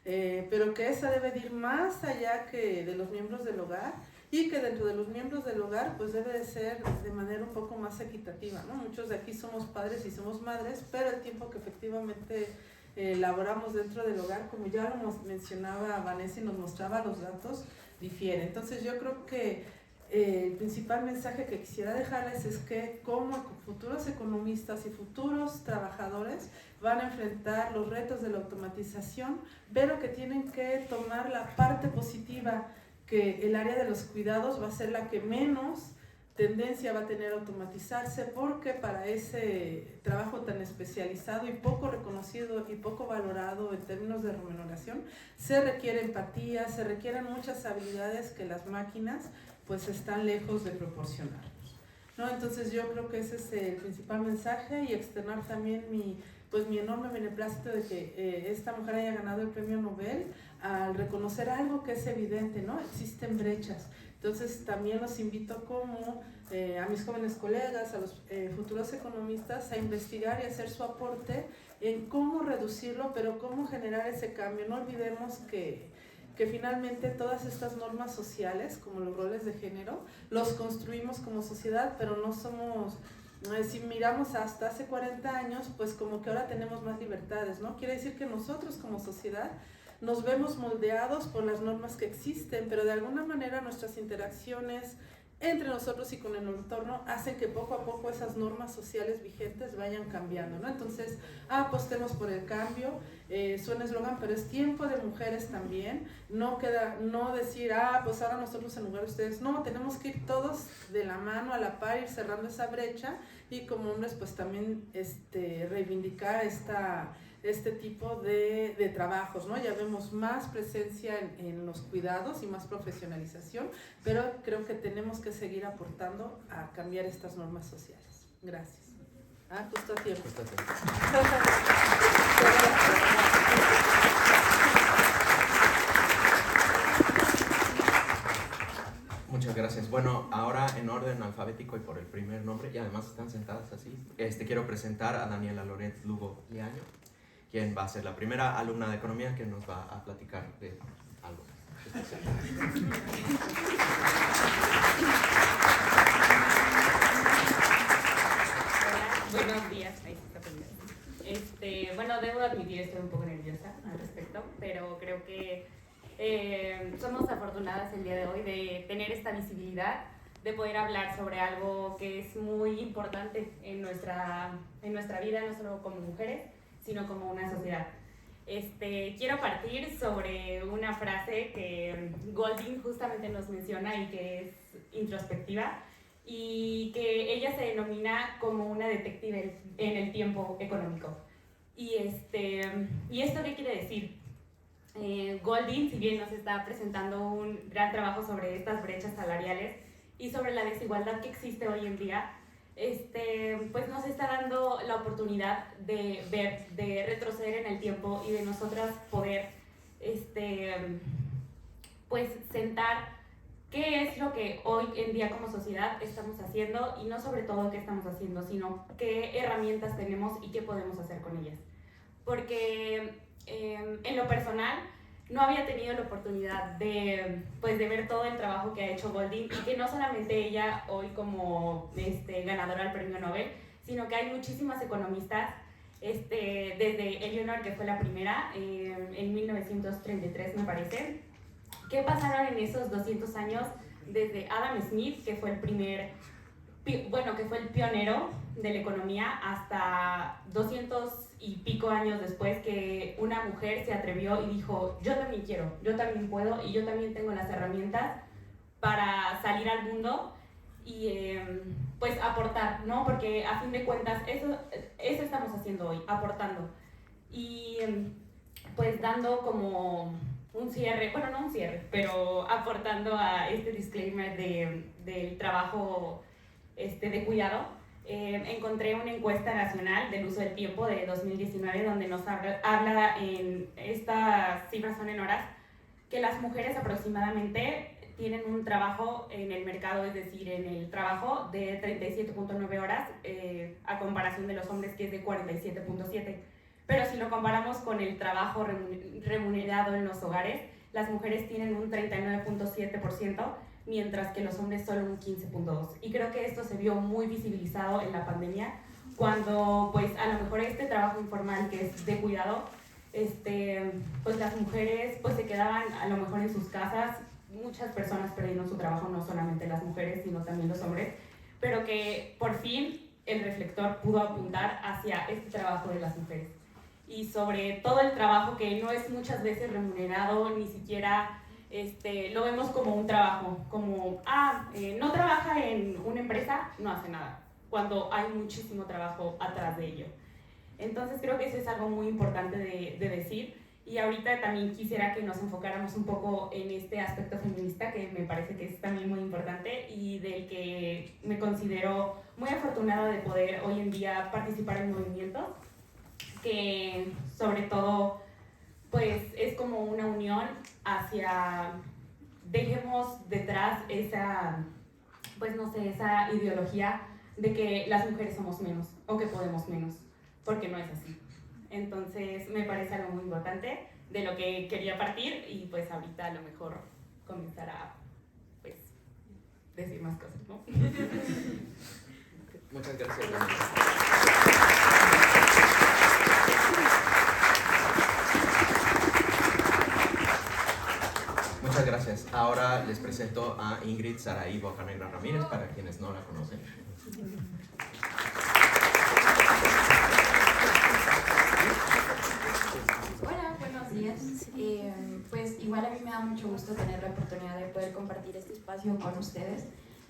pero que esa debe de ir más allá que de los miembros del hogar, y que dentro de los miembros del hogar pues debe de ser de manera un poco más equitativa, ¿no? Muchos de aquí somos padres y somos madres, pero el tiempo que efectivamente laboramos dentro del hogar, como ya lo mencionaba Vanessa y nos mostraba los datos, difiere. Entonces yo creo que el principal mensaje que quisiera dejarles es que como futuros economistas y futuros trabajadores van a enfrentar los retos de la automatización, pero que tienen que tomar la parte positiva, que el área de los cuidados va a ser la que menos tendencia va a tener a automatizarse, porque para ese trabajo tan especializado y poco reconocido y poco valorado en términos de remuneración, se requiere empatía, se requieren muchas habilidades que las máquinas pues están lejos de proporcionarnos, ¿no? Entonces yo creo que ese es el principal mensaje, y externar también mi enorme beneplácito de que esta mujer haya ganado el premio Nobel al reconocer algo que es evidente, ¿no? Existen brechas. Entonces también los invito como a mis jóvenes colegas, a los futuros economistas, a investigar y hacer su aporte en cómo reducirlo, pero cómo generar ese cambio. No olvidemos que finalmente todas estas normas sociales, como los roles de género, los construimos como sociedad, pero no somos... Si miramos hasta hace 40 años, pues como que ahora tenemos más libertades, ¿no? Quiere decir que nosotros como sociedad nos vemos moldeados por las normas que existen, pero de alguna manera nuestras interacciones entre nosotros y con el entorno hacen que poco a poco esas normas sociales vigentes vayan cambiando, ¿no? Entonces, apostemos por el cambio, suena eslogan, pero es tiempo de mujeres también, no decir, pues ahora nosotros en lugar de ustedes, no, tenemos que ir todos de la mano, a la par, ir cerrando esa brecha, y como hombres pues también reivindicar este tipo de trabajos, ¿no? Ya vemos más presencia en los cuidados y más profesionalización, pero creo que tenemos que seguir aportando a cambiar estas normas sociales. Gracias. Justo a tiempo. Justo a tiempo. Muchas gracias. Bueno, ahora en orden alfabético y por el primer nombre, y además están sentadas así, quiero presentar a Daniela Loret Lugo Liaño, quien va a ser la primera alumna de economía que nos va a platicar de algo especial. Hola, buenos días. Ahí está pendiente. Bueno, debo admitir, estoy un poco nerviosa al respecto, pero creo que somos afortunadas el día de hoy de tener esta visibilidad, de poder hablar sobre algo que es muy importante en nuestra vida, no solo como mujeres, sino como una sociedad. Quiero partir sobre una frase que Golding justamente nos menciona y que es introspectiva, y que ella se denomina como una detective en el tiempo económico. ¿Y esto qué quiere decir? Golding, si bien nos está presentando un gran trabajo sobre estas brechas salariales y sobre la desigualdad que existe hoy en día, pues nos está dando la oportunidad de ver, de retroceder en el tiempo y de nosotras poder pues sentar qué es lo que hoy en día como sociedad estamos haciendo, y no sobre todo qué estamos haciendo, sino qué herramientas tenemos y qué podemos hacer con ellas. Porque en lo personal no había tenido la oportunidad de ver todo el trabajo que ha hecho Golding, y que no solamente ella hoy como ganadora del premio Nobel, sino que hay muchísimas economistas, desde Eleanor, que fue la primera en 1933 me parece, que pasaron en esos 200 años, desde Adam Smith, que fue que fue el pionero de la economía, hasta 200 y pico años después, que una mujer se atrevió y dijo, yo también quiero, yo también puedo, y yo también tengo las herramientas para salir al mundo y pues aportar, ¿no? Porque a fin de cuentas eso estamos haciendo hoy, aportando, y pues dando como un cierre, bueno, no un cierre, pero aportando a este disclaimer del trabajo de cuidado. Encontré una encuesta nacional del uso del tiempo de 2019 donde nos habla, en estas cifras son en horas, que las mujeres aproximadamente tienen un trabajo en el mercado, es decir, en el trabajo de 37.9 horas a comparación de los hombres, que es de 47.7. Pero si lo comparamos con el trabajo remunerado en los hogares, las mujeres tienen un 39.7%, mientras que los hombres solo un 15.2%. Y creo que esto se vio muy visibilizado en la pandemia, cuando pues a lo mejor este trabajo informal que es de cuidado, pues las mujeres pues se quedaban a lo mejor en sus casas, muchas personas perdieron su trabajo, no solamente las mujeres, sino también los hombres, pero que por fin el reflector pudo apuntar hacia este trabajo de las mujeres. Y sobre todo el trabajo que no es muchas veces remunerado, ni siquiera lo vemos como un trabajo, como, no trabaja en una empresa, no hace nada, cuando hay muchísimo trabajo atrás de ello. Entonces creo que eso es algo muy importante de decir, y ahorita también quisiera que nos enfocáramos un poco en este aspecto feminista, que me parece que es también muy importante y del que me considero muy afortunada de poder hoy en día participar en movimientos, que sobre todo pues es como una unión hacia, dejemos detrás esa, pues no sé, esa ideología de que las mujeres somos menos o que podemos menos, porque no es así. Entonces me parece algo muy importante de lo que quería partir, y pues ahorita a lo mejor comenzar a pues decir más cosas, ¿no? Muchas gracias. Muchas Muchas gracias. Ahora les presento a Ingrid Saraí Bocanegra Ramírez, para quienes no la conocen. Hola, buenos días. Pues igual a mí me da mucho gusto tener la oportunidad de poder compartir este espacio con ustedes.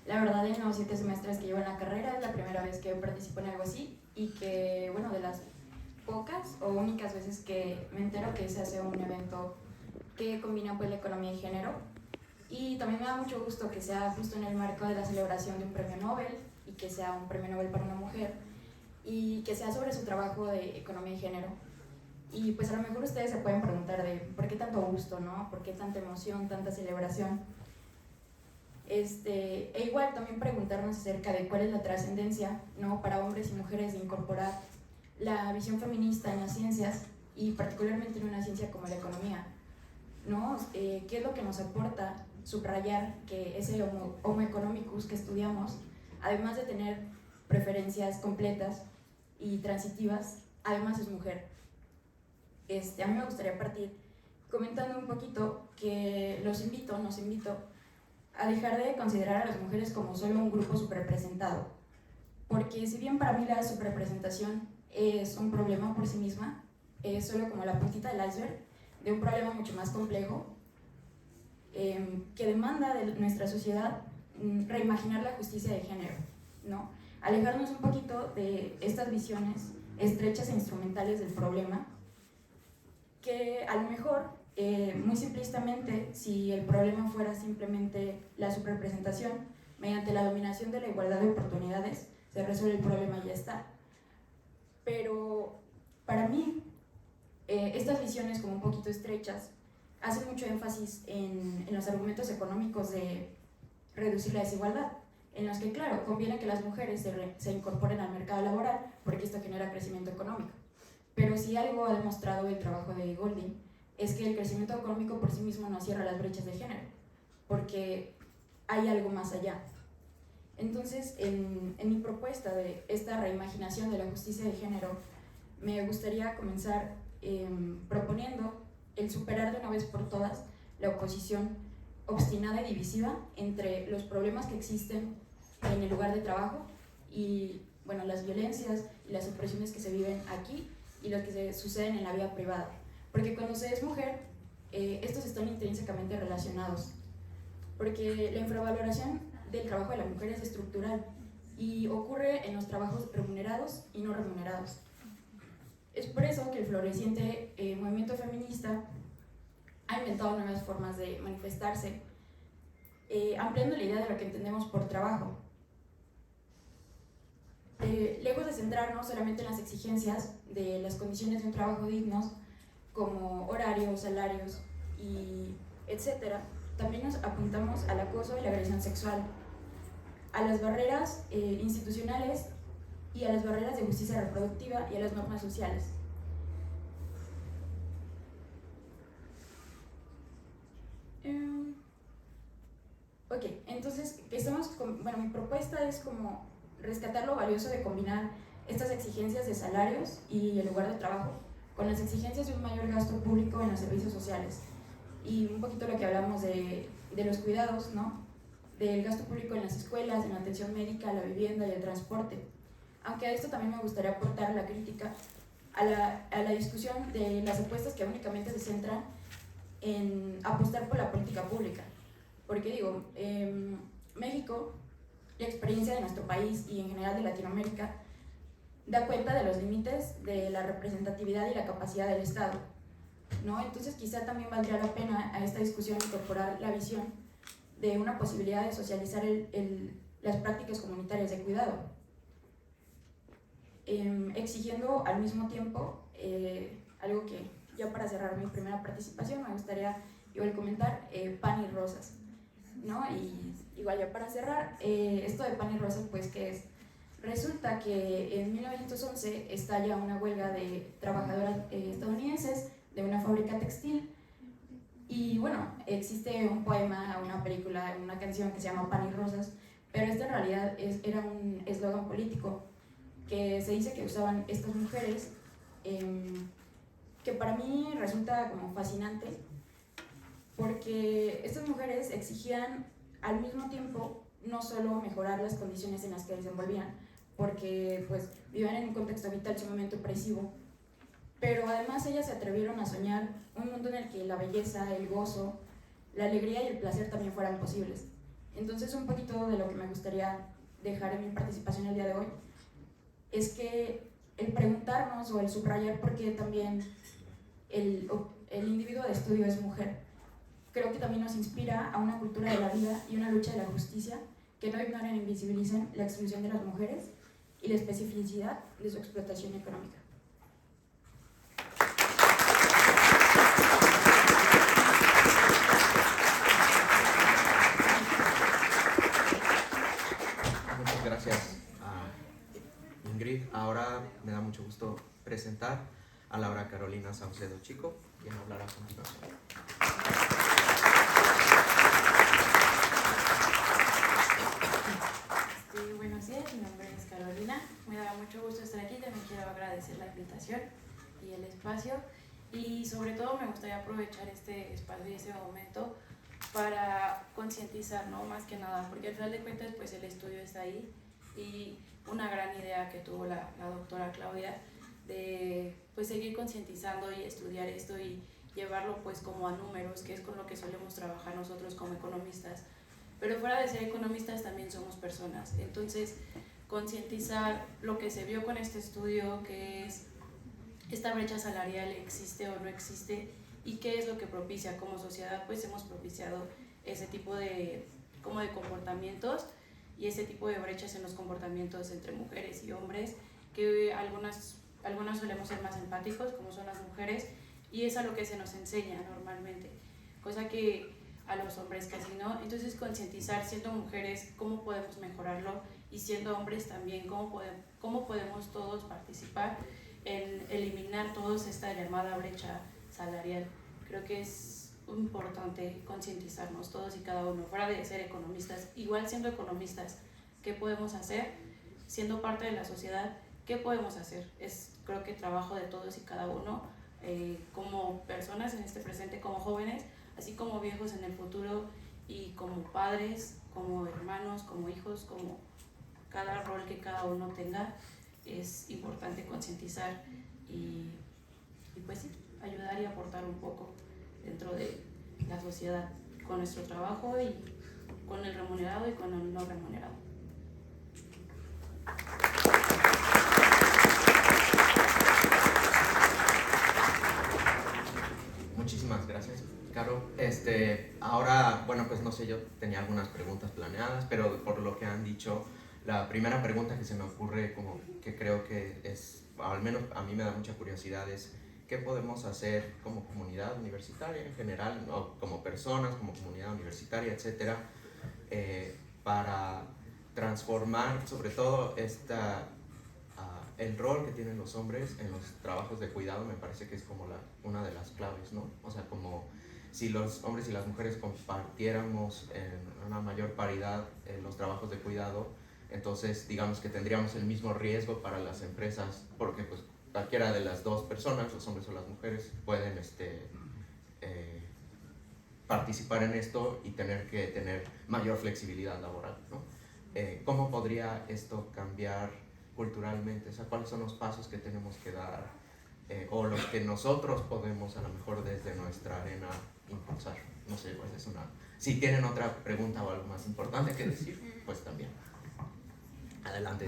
La verdad, en los 7 semestres que llevo en la carrera es la primera vez que participo en algo así y que, bueno, de las pocas o únicas veces que me entero que se hace un evento que combina pues la economía y género. Y también me da mucho gusto que sea justo en el marco de la celebración de un premio Nobel y que sea un premio Nobel para una mujer y que sea sobre su trabajo de economía y género. Y pues a lo mejor ustedes se pueden preguntar de por qué tanto gusto, ¿no? ¿Por qué tanta emoción, tanta celebración? E igual también preguntarnos acerca de cuál es la trascendencia, ¿no?, para hombres y mujeres de incorporar la visión feminista en las ciencias y particularmente en una ciencia como la economía, ¿no? ¿Qué es lo que nos aporta subrayar que ese homo economicus que estudiamos, además de tener preferencias completas y transitivas, además es mujer? A mí me gustaría partir comentando un poquito que nos invito a dejar de considerar a las mujeres como solo un grupo subrepresentado, porque si bien para mí la subrepresentación es un problema por sí misma, es solo como la puntita del iceberg de un problema mucho más complejo que demanda de nuestra sociedad reimaginar la justicia de género, ¿no? Alejarnos un poquito de estas visiones estrechas e instrumentales del problema, que a lo mejor, muy simplistamente, si el problema fuera simplemente la subrepresentación, mediante la dominación de la igualdad de oportunidades, se resuelve el problema y ya está. Pero para mí, estas visiones como un poquito estrechas hacen mucho énfasis en los argumentos económicos de reducir la desigualdad, en los que, claro, conviene que las mujeres se incorporen al mercado laboral porque esto genera crecimiento económico. Pero si algo ha demostrado el trabajo de Golding es que el crecimiento económico por sí mismo no cierra las brechas de género, porque hay algo más allá. Entonces, en mi propuesta de esta reimaginación de la justicia de género, me gustaría comenzar proponiendo el superar de una vez por todas la oposición obstinada y divisiva entre los problemas que existen en el lugar de trabajo y, bueno, las violencias y las opresiones que se viven aquí y los que se suceden en la vida privada. Porque cuando se es mujer, estos están intrínsecamente relacionados. Porque la infravaloración del trabajo de la mujer es estructural y ocurre en los trabajos remunerados y no remunerados. Es por eso que el floreciente movimiento feminista ha inventado nuevas formas de manifestarse, ampliando la idea de lo que entendemos por trabajo. Lejos de centrarnos solamente en las exigencias de las condiciones de un trabajo dignos, como horarios, salarios y etcétera, también nos apuntamos al acoso y la agresión sexual, a las barreras institucionales y a las barreras de justicia reproductiva y a las normas sociales. Ok, entonces mi propuesta es como rescatar lo valioso de combinar estas exigencias de salarios y el lugar de trabajo con las exigencias de un mayor gasto público en los servicios sociales. Y un poquito lo que hablamos de los cuidados, ¿no? Del gasto público en las escuelas, en la atención médica, la vivienda y el transporte. Aunque a esto también me gustaría aportar la crítica a la discusión de las apuestas que únicamente se centran en apostar por la política pública. Porque digo, México, la experiencia de nuestro país y en general de Latinoamérica, da cuenta de los límites de la representatividad y la capacidad del Estado, ¿no? Entonces quizá también valdría la pena a esta discusión incorporar la visión de una posibilidad de socializar las prácticas comunitarias de cuidado, exigiendo al mismo tiempo algo que ya para cerrar mi primera participación me gustaría igual comentar, pan y rosas, ¿no? Y igual ya para cerrar, esto de pan y rosas, pues ¿qué es? Resulta que en 1911 estalla una huelga de trabajadoras estadounidenses de una fábrica textil y bueno, existe un poema, una película, una canción que se llama Pan y Rosas, pero esta en realidad era un eslogan político que se dice que usaban estas mujeres, que para mí resulta como fascinante porque estas mujeres exigían al mismo tiempo no solo mejorar las condiciones en las que desenvolvían, porque pues vivían en un contexto vital sumamente opresivo, pero además ellas se atrevieron a soñar un mundo en el que la belleza, el gozo, la alegría y el placer también fueran posibles. Entonces, un poquito de lo que me gustaría dejar en mi participación el día de hoy es que el preguntarnos o el subrayar por qué también el individuo de estudio es mujer, creo que también nos inspira a una cultura de la vida y una lucha de la justicia que no ignoren e invisibilicen la exclusión de las mujeres y la especificidad de su explotación económica. Muchas gracias a Ingrid. Ahora me da mucho gusto presentar a Laura Carolina Saucedo Chico, quien hablará a continuación. Buenos días, mi nombre es Carolina, me da mucho gusto estar aquí, también quiero agradecer la invitación y el espacio, y sobre todo me gustaría aprovechar este espacio y este momento para concientizar, ¿no? Más que nada, porque al final de cuentas pues el estudio está ahí, y una gran idea que tuvo la doctora Claudia de pues seguir concientizando y estudiar esto y llevarlo pues como a números, que es con lo que solemos trabajar nosotros como economistas. Pero fuera de ser economistas también somos personas, entonces concientizar lo que se vio con este estudio, que es esta brecha salarial, existe o no existe, y qué es lo que propicia. Como sociedad pues hemos propiciado ese tipo de comportamientos y ese tipo de brechas en los comportamientos entre mujeres y hombres, que algunas solemos ser más empáticos, como son las mujeres, y es a lo que se nos enseña normalmente, cosa que a los hombres casi no. Entonces concientizar, siendo mujeres, cómo podemos mejorarlo, y siendo hombres también, cómo podemos todos participar en eliminar todos esta llamada brecha salarial. Creo que es importante concientizarnos todos y cada uno, fuera de ser economistas, igual siendo economistas, ¿qué podemos hacer? Siendo parte de la sociedad, ¿qué podemos hacer? Es creo que trabajo de todos y cada uno, como personas en este presente, como jóvenes, así como viejos en el futuro, y como padres, como hermanos, como hijos, como cada rol que cada uno tenga. Es importante concientizar y pues sí, ayudar y aportar un poco dentro de la sociedad con nuestro trabajo, y con el remunerado y con el no remunerado. Muchísimas gracias, Caro. Ahora, bueno, pues no sé, yo tenía algunas preguntas planeadas, pero por lo que han dicho, la primera pregunta que se me ocurre, como que creo que es, al menos a mí me da mucha curiosidad, es ¿qué podemos hacer como comunidad universitaria en general, o como personas, como comunidad universitaria, etcétera, para transformar sobre todo el rol que tienen los hombres en los trabajos de cuidado? Me parece que es como una de las claves, ¿no? O sea, como si los hombres y las mujeres compartiéramos en una mayor paridad en los trabajos de cuidado, entonces digamos que tendríamos el mismo riesgo para las empresas, porque pues cualquiera de las dos personas, los hombres o las mujeres, pueden participar en esto y tener que tener mayor flexibilidad laboral, ¿no? ¿Cómo podría esto cambiar culturalmente? O sea, ¿cuáles son los pasos que tenemos que dar, o los que nosotros podemos a lo mejor desde nuestra arena impulsar? No sé, pues es una... Si tienen otra pregunta o algo más importante que decir, pues también. Adelante.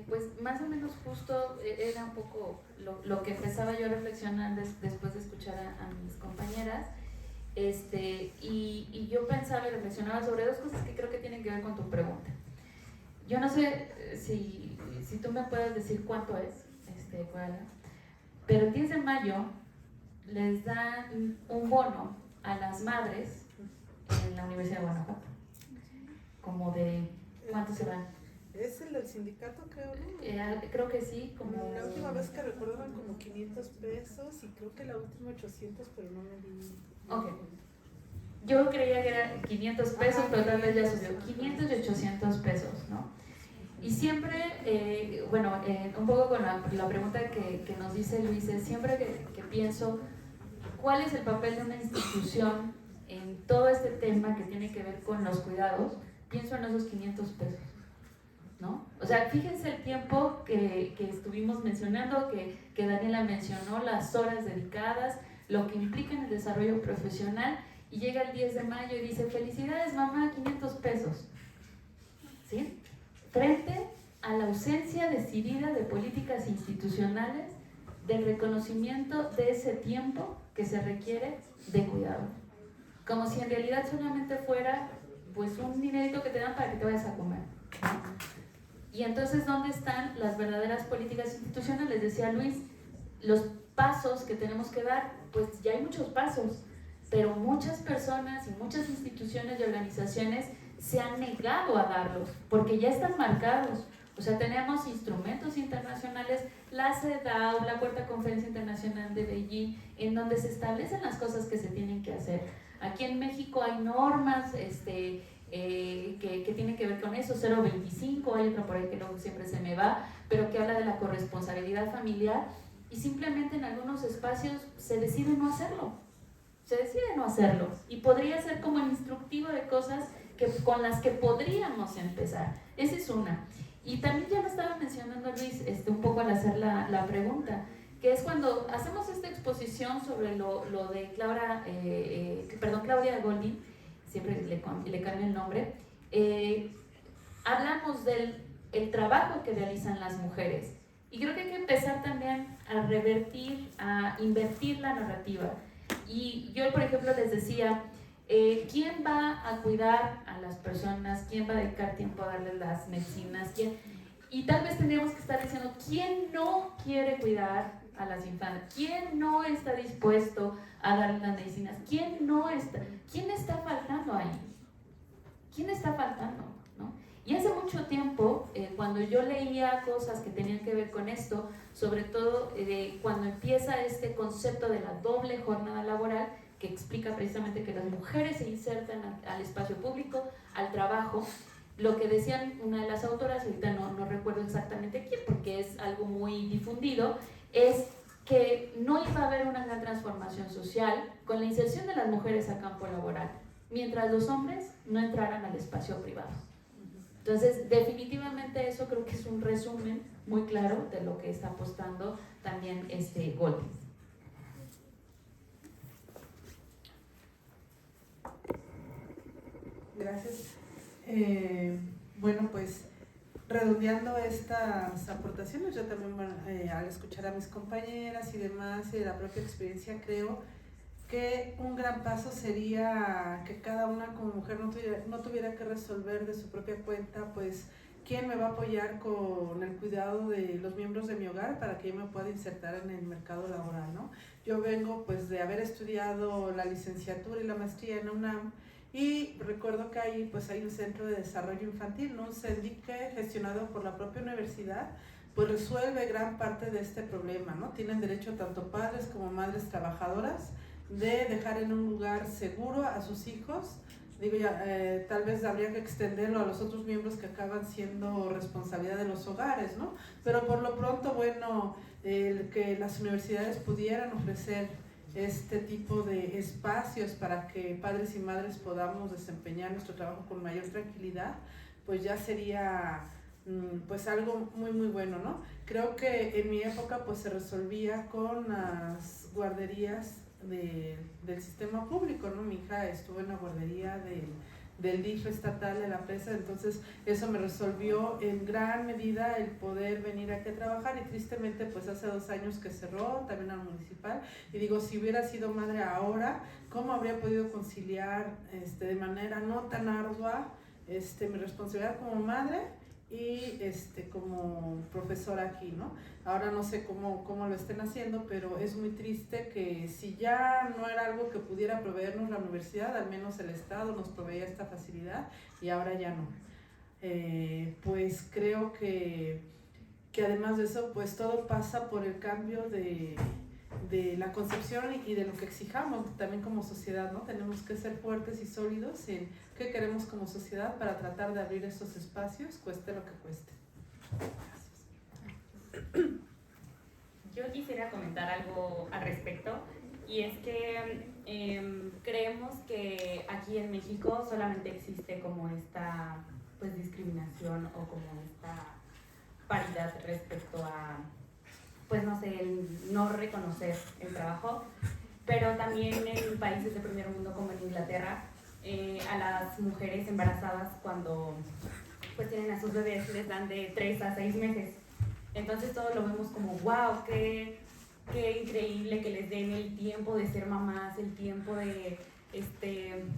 Pues más o menos justo era un poco lo que empezaba yo a reflexionar después de escuchar a mis compañeras, y yo pensaba y reflexionaba sobre dos cosas que creo que tienen que ver con tu pregunta. Yo no sé si tú me puedes decir cuánto es, pero el 10 de mayo les dan un bono a las madres en la Universidad de Guanajuato, como de, ¿cuánto se dan? Es el del sindicato, creo, ¿no? Creo que sí, como... La última vez que recuerdo eran como 500 pesos, y creo que la última 800, pero no me di... Ok. Yo creía que eran 500 pesos, pero tal vez ya subió. 500 y 800 pesos, ¿no? Y siempre, un poco con la pregunta que nos dice Luis, es siempre que pienso cuál es el papel de una institución en todo este tema que tiene que ver con los cuidados, pienso en esos 500 pesos, ¿no? O sea, fíjense el tiempo que estuvimos mencionando, que Daniela mencionó, las horas dedicadas, lo que implica en el desarrollo profesional, y llega el 10 de mayo y dice, felicidades mamá, 500 pesos, ¿sí? Frente a la ausencia decidida de políticas institucionales del reconocimiento de ese tiempo que se requiere de cuidado. Como si en realidad solamente fuera pues un dinerito que te dan para que te vayas a comer, ¿no? Y entonces, ¿dónde están las verdaderas políticas institucionales? Decía Luis, los pasos que tenemos que dar, pues ya hay muchos pasos, pero muchas personas y muchas instituciones y organizaciones se han negado a darlos, porque ya están marcados. O sea, tenemos instrumentos internacionales, la CEDAW, la Cuarta Conferencia Internacional de Beijing, en donde se establecen las cosas que se tienen que hacer. Aquí en México hay normas que tienen que ver con eso, 025, hay otra por ahí que luego siempre se me va, pero que habla de la corresponsabilidad familiar, y simplemente en algunos espacios se decide no hacerlo. Se decide no hacerlo, y podría ser como el instructivo de cosas con las que podríamos empezar. Esa es una. Y también ya lo estaba mencionando Luis un poco al hacer la pregunta, que es cuando hacemos esta exposición sobre lo de Claudia Goldin, siempre le cambio el nombre, hablamos del trabajo que realizan las mujeres. Y creo que hay que empezar también a revertir, a invertir la narrativa. Y yo, por ejemplo, les decía, ¿quién va a cuidar a las personas? ¿Quién va a dedicar tiempo a darles las medicinas? Y tal vez tendríamos que estar diciendo, ¿quién no quiere cuidar a las infantes? ¿Quién no está dispuesto a darles las medicinas? ¿Quién está faltando ahí? ¿Quién está faltando? ¿No? Y hace mucho tiempo, cuando yo leía cosas que tenían que ver con esto, sobre todo cuando empieza este concepto de la doble jornada laboral, que explica precisamente que las mujeres se insertan al espacio público, al trabajo, lo que decían una de las autoras, ahorita no recuerdo exactamente quién, porque es algo muy difundido, es que no iba a haber una gran transformación social con la inserción de las mujeres a campo laboral, mientras los hombres no entraran al espacio privado. Entonces, definitivamente eso creo que es un resumen muy claro de lo que está apostando también Goldin. Gracias. Bueno, pues redondeando estas aportaciones, yo también, al escuchar a mis compañeras y demás y de la propia experiencia, creo que un gran paso sería que cada una como mujer no tuviera que resolver de su propia cuenta, pues, quién me va a apoyar con el cuidado de los miembros de mi hogar para que yo me pueda insertar en el mercado laboral, ¿no? Yo vengo, pues, de haber estudiado la licenciatura y la maestría en UNAM, y recuerdo que ahí pues hay un centro de desarrollo infantil, ¿no? Un CENDIC gestionado por la propia universidad, pues resuelve gran parte de este problema, ¿no? Tienen derecho tanto padres como madres trabajadoras de dejar en un lugar seguro a sus hijos. Digo, tal vez habría que extenderlo a los otros miembros que acaban siendo responsabilidad de los hogares, ¿no? Pero por lo pronto, bueno, que las universidades pudieran ofrecer este tipo de espacios para que padres y madres podamos desempeñar nuestro trabajo con mayor tranquilidad, pues ya sería pues algo muy muy bueno, ¿no? Creo que en mi época pues se resolvía con las guarderías del sistema público, ¿no? Mi hija estuvo en la guardería del DIF estatal de la presa, entonces eso me resolvió en gran medida el poder venir aquí a trabajar, y tristemente pues hace 2 años que cerró también al municipal, y digo, si hubiera sido madre ahora, ¿cómo habría podido conciliar de manera no tan ardua mi responsabilidad como madre y como profesora aquí, ¿no? Ahora no sé cómo lo estén haciendo, pero es muy triste que si ya no era algo que pudiera proveernos la universidad, al menos el Estado nos proveía esta facilidad y ahora ya no. Pues creo que además de eso, pues todo pasa por el cambio de la concepción y de lo que exijamos también como sociedad, ¿no? Tenemos que ser fuertes y sólidos en qué queremos como sociedad para tratar de abrir estos espacios, cueste lo que cueste. comentar algo al respecto, y es que creemos que aquí en México solamente existe como esta pues discriminación o como esta paridad respecto a, pues no sé, el no reconocer el trabajo, pero también en países de primer mundo como en Inglaterra, a las mujeres embarazadas cuando pues tienen a sus bebés les dan de 3 a 6 meses. Entonces todo lo vemos como wow, qué increíble que les den el tiempo de ser mamás, el tiempo de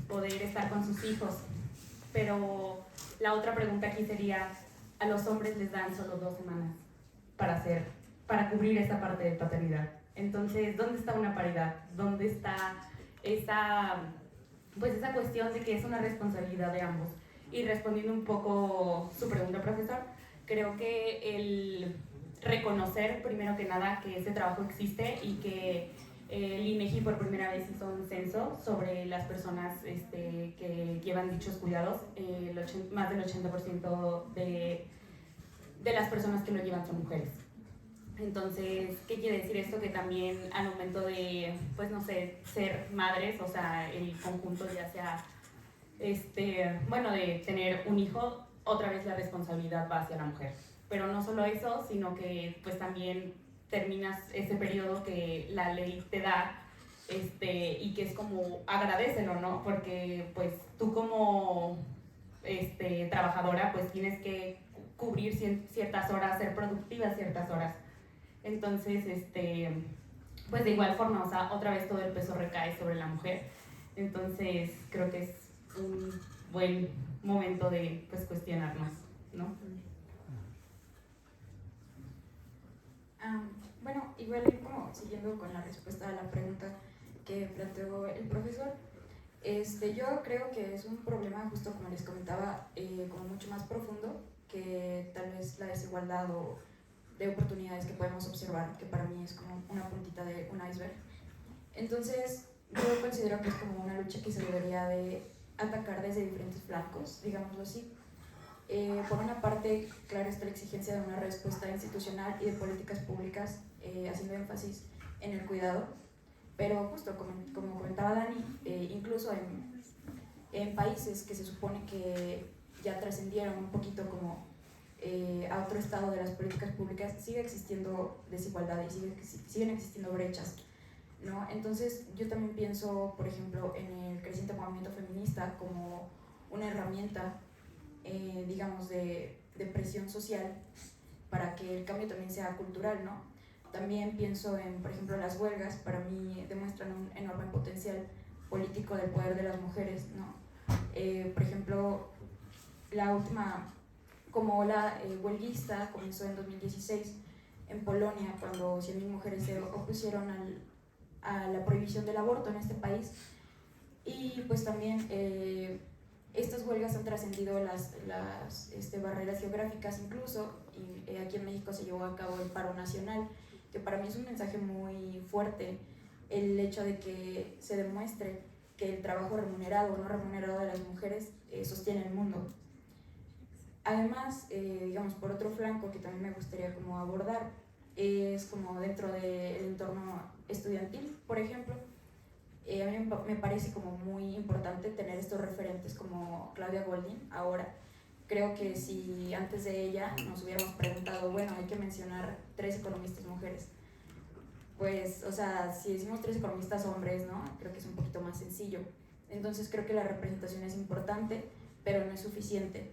poder estar con sus hijos. Pero la otra pregunta aquí sería, a los hombres les dan solo 2 semanas para cubrir esa parte de paternidad. Entonces, ¿dónde está una paridad? ¿Dónde está esa cuestión de que es una responsabilidad de ambos? Y respondiendo un poco su pregunta, profesor, creo que el reconocer, primero que nada, que ese trabajo existe y que el INEGI por primera vez hizo un censo sobre las personas que llevan dichos cuidados. Más del 80% de las personas que lo llevan son mujeres. Entonces, ¿qué quiere decir esto? Que también al momento de, pues no sé, ser madres, o sea, el conjunto ya sea, de tener un hijo, otra vez la responsabilidad va hacia la mujer. Pero no solo eso, sino que pues también terminas ese periodo que la ley te da, y que es como agradécelo, ¿no? Porque pues tú como trabajadora pues tienes que cubrir ciertas horas, ser productiva ciertas horas. Entonces, pues de igual forma, o sea, otra vez todo el peso recae sobre la mujer. Entonces, creo que es un buen momento de pues cuestionarnos, ¿no? Bueno, igual como siguiendo con la respuesta a la pregunta que planteó el profesor, yo creo que es un problema, justo como les comentaba, como mucho más profundo que tal vez la desigualdad o de oportunidades que podemos observar, que para mí es como una puntita de un iceberg. Entonces, yo considero que es como una lucha que se debería de atacar desde diferentes flancos, digámoslo así. Por una parte, claro, está la exigencia de una respuesta institucional y de políticas públicas, haciendo énfasis en el cuidado, pero justo como comentaba Dani, incluso en países que se supone que ya trascendieron un poquito como a otro estado de las políticas públicas, sigue existiendo desigualdad y siguen existiendo brechas, ¿no? Entonces yo también pienso, por ejemplo, en el creciente movimiento feminista como una herramienta, digamos, de presión social para que el cambio también sea cultural, ¿no? También pienso en, por ejemplo, las huelgas, para mí demuestran un enorme potencial político del poder de las mujeres, ¿no? Por ejemplo, la última como ola huelguista comenzó en 2016 en Polonia, cuando 100.000 mujeres se opusieron a la prohibición del aborto en este país. Y pues también estas huelgas han trascendido las barreras geográficas incluso, y aquí en México se llevó a cabo el paro nacional, que para mí es un mensaje muy fuerte, el hecho de que se demuestre que el trabajo remunerado o no remunerado de las mujeres sostiene el mundo. Además, digamos, por otro flanco que también me gustaría como abordar, es como dentro del entorno estudiantil, por ejemplo. A mí me parece como muy importante tener estos referentes como Claudia Goldin. Ahora, creo que si antes de ella nos hubiéramos preguntado, bueno, hay que mencionar 3 economistas mujeres, pues, o sea, si decimos 3 economistas hombres, ¿no? Creo que es un poquito más sencillo. Entonces creo que la representación es importante, pero no es suficiente,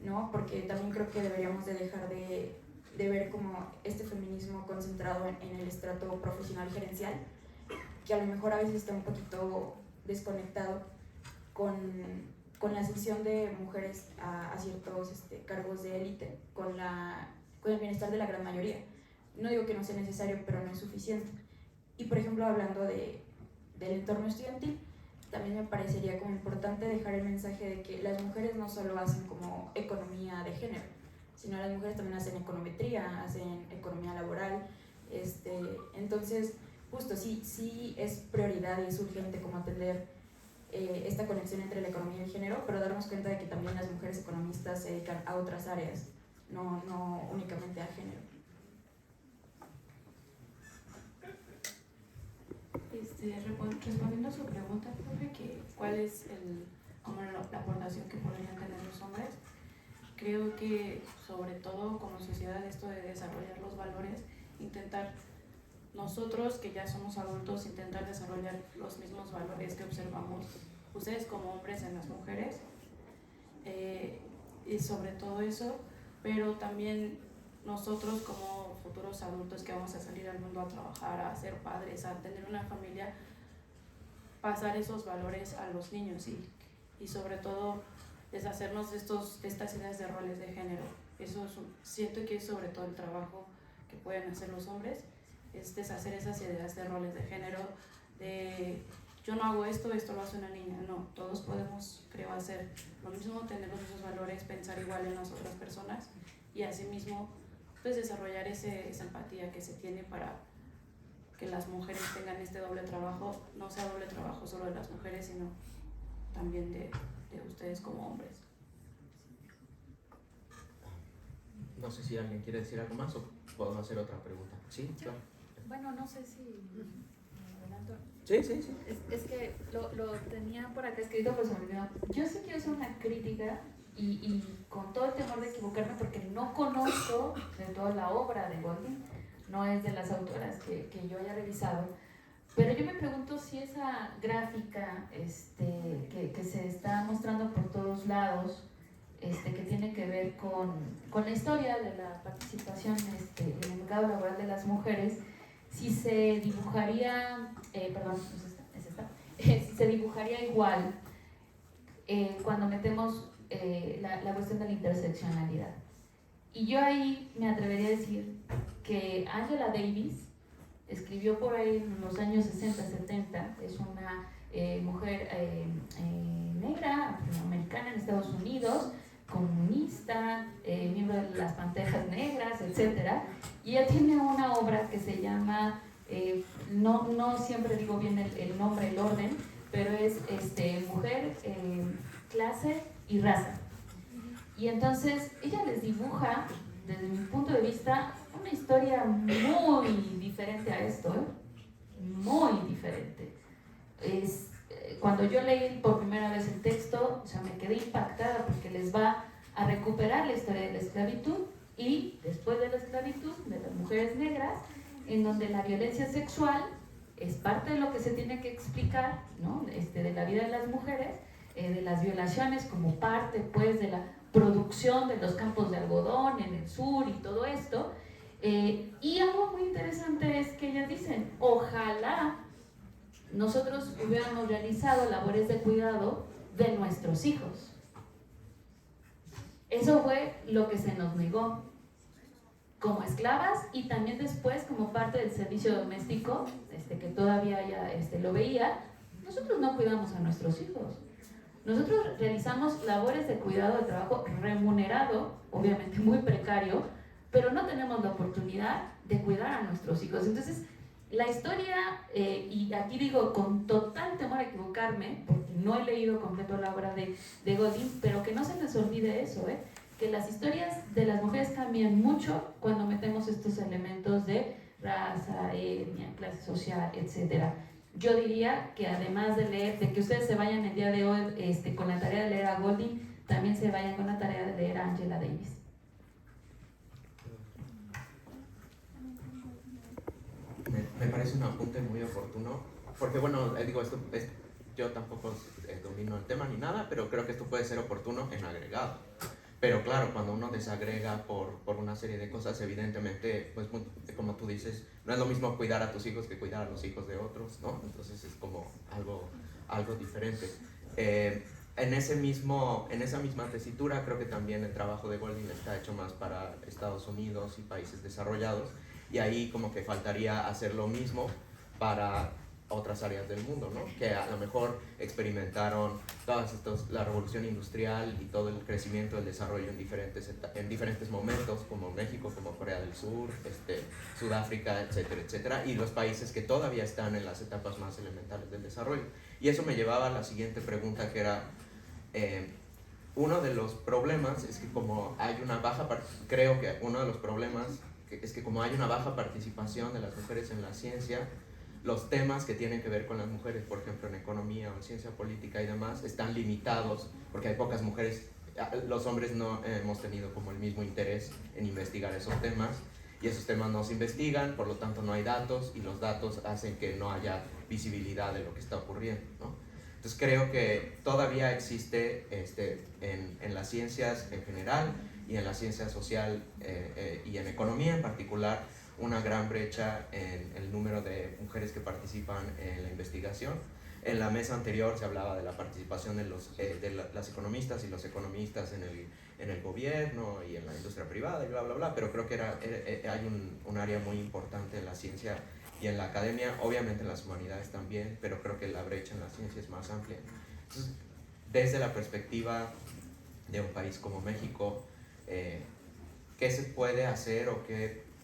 ¿no? Porque también creo que deberíamos de dejar de ver como este feminismo concentrado en el estrato profesional gerencial, que a lo mejor a veces está un poquito desconectado con la sección de mujeres a ciertos cargos de élite, con el bienestar de la gran mayoría. No digo que no sea necesario, pero no es suficiente. Y por ejemplo, hablando del entorno estudiantil, también me parecería como importante dejar el mensaje de que las mujeres no solo hacen como economía de género, sino las mujeres también hacen econometría, hacen economía laboral. Entonces, justo sí es prioridad y es urgente como atender esta conexión entre la economía y el género, pero darnos cuenta de que también las mujeres economistas se dedican a otras áreas, no únicamente a género. Respondiendo a su pregunta, profe, que cuál es la aportación que podrían tener los hombres, creo que sobre todo como sociedad esto de desarrollar los valores, intentar nosotros que ya somos adultos, intentar desarrollar los mismos valores que observamos ustedes como hombres en las mujeres, y sobre todo eso, pero también nosotros como futuros adultos que vamos a salir al mundo a trabajar, a ser padres, a tener una familia, pasar esos valores a los niños y sobre todo deshacernos de estas ideas de roles de género. Eso siento que es sobre todo el trabajo que pueden hacer los hombres, es deshacer esas ideas de roles de género, de yo no hago esto lo hace una niña. No, todos podemos, creo, hacer lo mismo, tener los mismos valores, pensar igual en las otras personas y asimismo pues desarrollar esa empatía que se tiene para que las mujeres tengan este doble trabajo, no sea doble trabajo solo de las mujeres, sino también de ustedes como hombres. No sé si alguien quiere decir algo más o puedo hacer otra pregunta. Sí, claro. Bueno, no sé si me adelanto. Sí, sí, sí. Es que lo tenía por acá escrito, pero se me olvidó. Yo sé que es una crítica y con todo el temor de equivocarme porque no conozco de toda la obra de Golding, no es de las autoras que yo haya revisado, pero yo me pregunto si esa gráfica que se está mostrando por todos lados, que tiene que ver con la historia de la participación en el mercado laboral de las mujeres, si se dibujaría, si se dibujaría igual cuando metemos la cuestión de la interseccionalidad. Y yo ahí me atrevería a decir que Angela Davis escribió por ahí en los años 60, 70, es una mujer negra, afroamericana en Estados Unidos, comunista, miembro de las Panteras Negras, etc. Y ella tiene una obra que se llama, no siempre digo bien el nombre, el orden, pero es Mujer, Clase y Raza. Y entonces ella les dibuja, desde mi punto de vista, una historia muy diferente a esto, muy diferente. Cuando yo leí por primera vez el texto, o sea, me quedé impactada porque les va a recuperar la historia de la esclavitud y después de la esclavitud de las mujeres negras, en donde la violencia sexual es parte de lo que se tiene que explicar, ¿no? De la vida de las mujeres, de las violaciones como parte pues de la producción de los campos de algodón en el sur y todo esto. Y algo muy interesante es que ellas dicen, ojalá nosotros hubiéramos realizado labores de cuidado de nuestros hijos. Eso fue lo que se nos negó como esclavas y también después como parte del servicio doméstico, que todavía ya lo veía. Nosotros no cuidamos a nuestros hijos. Nosotros realizamos labores de cuidado de trabajo remunerado, obviamente muy precario, pero no tenemos la oportunidad de cuidar a nuestros hijos. Entonces, la historia, y aquí digo con total temor a equivocarme, porque no he leído completo la obra de Godin, pero que no se les olvide eso, que las historias de las mujeres cambian mucho cuando metemos estos elementos de raza, etnia, clase social, etc. Yo diría que además de leer, de que ustedes se vayan el día de hoy con la tarea de leer a Golding, también se vayan con la tarea de leer a Angela Davis. Me parece un apunte muy oportuno, porque bueno, digo, yo tampoco domino el tema ni nada, pero creo que esto puede ser oportuno en agregado. Pero claro, cuando uno desagrega por una serie de cosas, evidentemente, pues como tú dices, no es lo mismo cuidar a tus hijos que cuidar a los hijos de otros, ¿no? Entonces es como algo diferente. En esa misma tesitura, creo que también el trabajo de Golding está hecho más para Estados Unidos y países desarrollados, y ahí como que faltaría hacer lo mismo para otras áreas del mundo, ¿no? Que a lo mejor experimentaron la revolución industrial y todo el crecimiento, el desarrollo en diferentes momentos, como México, como Corea del Sur, Sudáfrica, etcétera, etcétera, y los países que todavía están en las etapas más elementales del desarrollo. Y eso me llevaba a la siguiente pregunta, que era, uno de los problemas es que como hay una baja participación de las mujeres en la ciencia, los temas que tienen que ver con las mujeres, por ejemplo en economía o en ciencia política y demás, están limitados porque hay pocas mujeres. Los hombres no hemos tenido como el mismo interés en investigar esos temas, y esos temas no se investigan, por lo tanto no hay datos, y los datos hacen que no haya visibilidad de lo que está ocurriendo, ¿no? Entonces creo que todavía existe en las ciencias en general y en la ciencia social y en economía en particular una gran brecha en el número de mujeres que participan en la investigación. En la mesa anterior se hablaba de la participación de las economistas y los economistas en el gobierno y en la industria privada y bla, bla, bla, pero creo que hay un área muy importante en la ciencia y en la academia, obviamente en las humanidades también, pero creo que la brecha en la ciencia es más amplia. Entonces, desde la perspectiva de un país como México, ¿qué se puede hacer o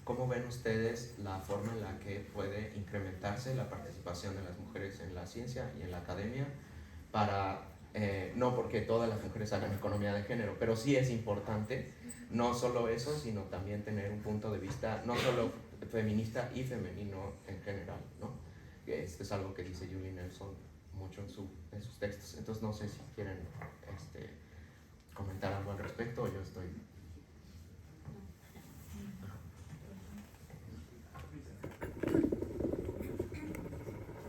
cómo ven ustedes la forma en la que puede incrementarse la participación de las mujeres en la ciencia y en la academia para, no porque todas las mujeres hagan economía de género, pero sí es importante, no solo eso, sino también tener un punto de vista no solo feminista y femenino en general, ¿no? Esto es algo que dice Julie Nelson mucho en sus textos. Entonces no sé si quieren comentar algo al respecto o yo estoy...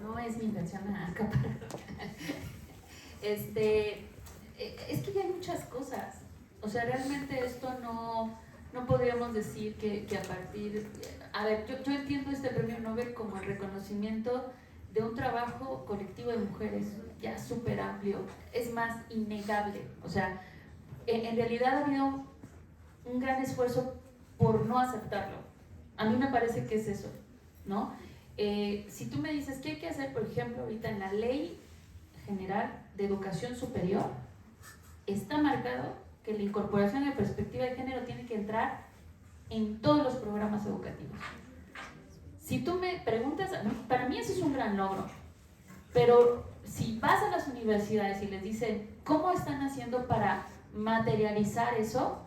No es mi intención acaparar. Es que hay muchas cosas. O sea, realmente esto no podríamos decir que a partir... A ver, yo entiendo este premio Nobel como el reconocimiento de un trabajo colectivo de mujeres ya súper amplio. Es más, innegable. O sea, en realidad ha habido un gran esfuerzo por no aceptarlo. A mí me parece que es eso, ¿no? Si tú me dices, ¿qué hay que hacer, por ejemplo, ahorita en la Ley General de Educación Superior? Está marcado que la incorporación de perspectiva de género tiene que entrar en todos los programas educativos. Si tú me preguntas, para mí eso es un gran logro, pero si vas a las universidades y les dicen cómo están haciendo para materializar eso,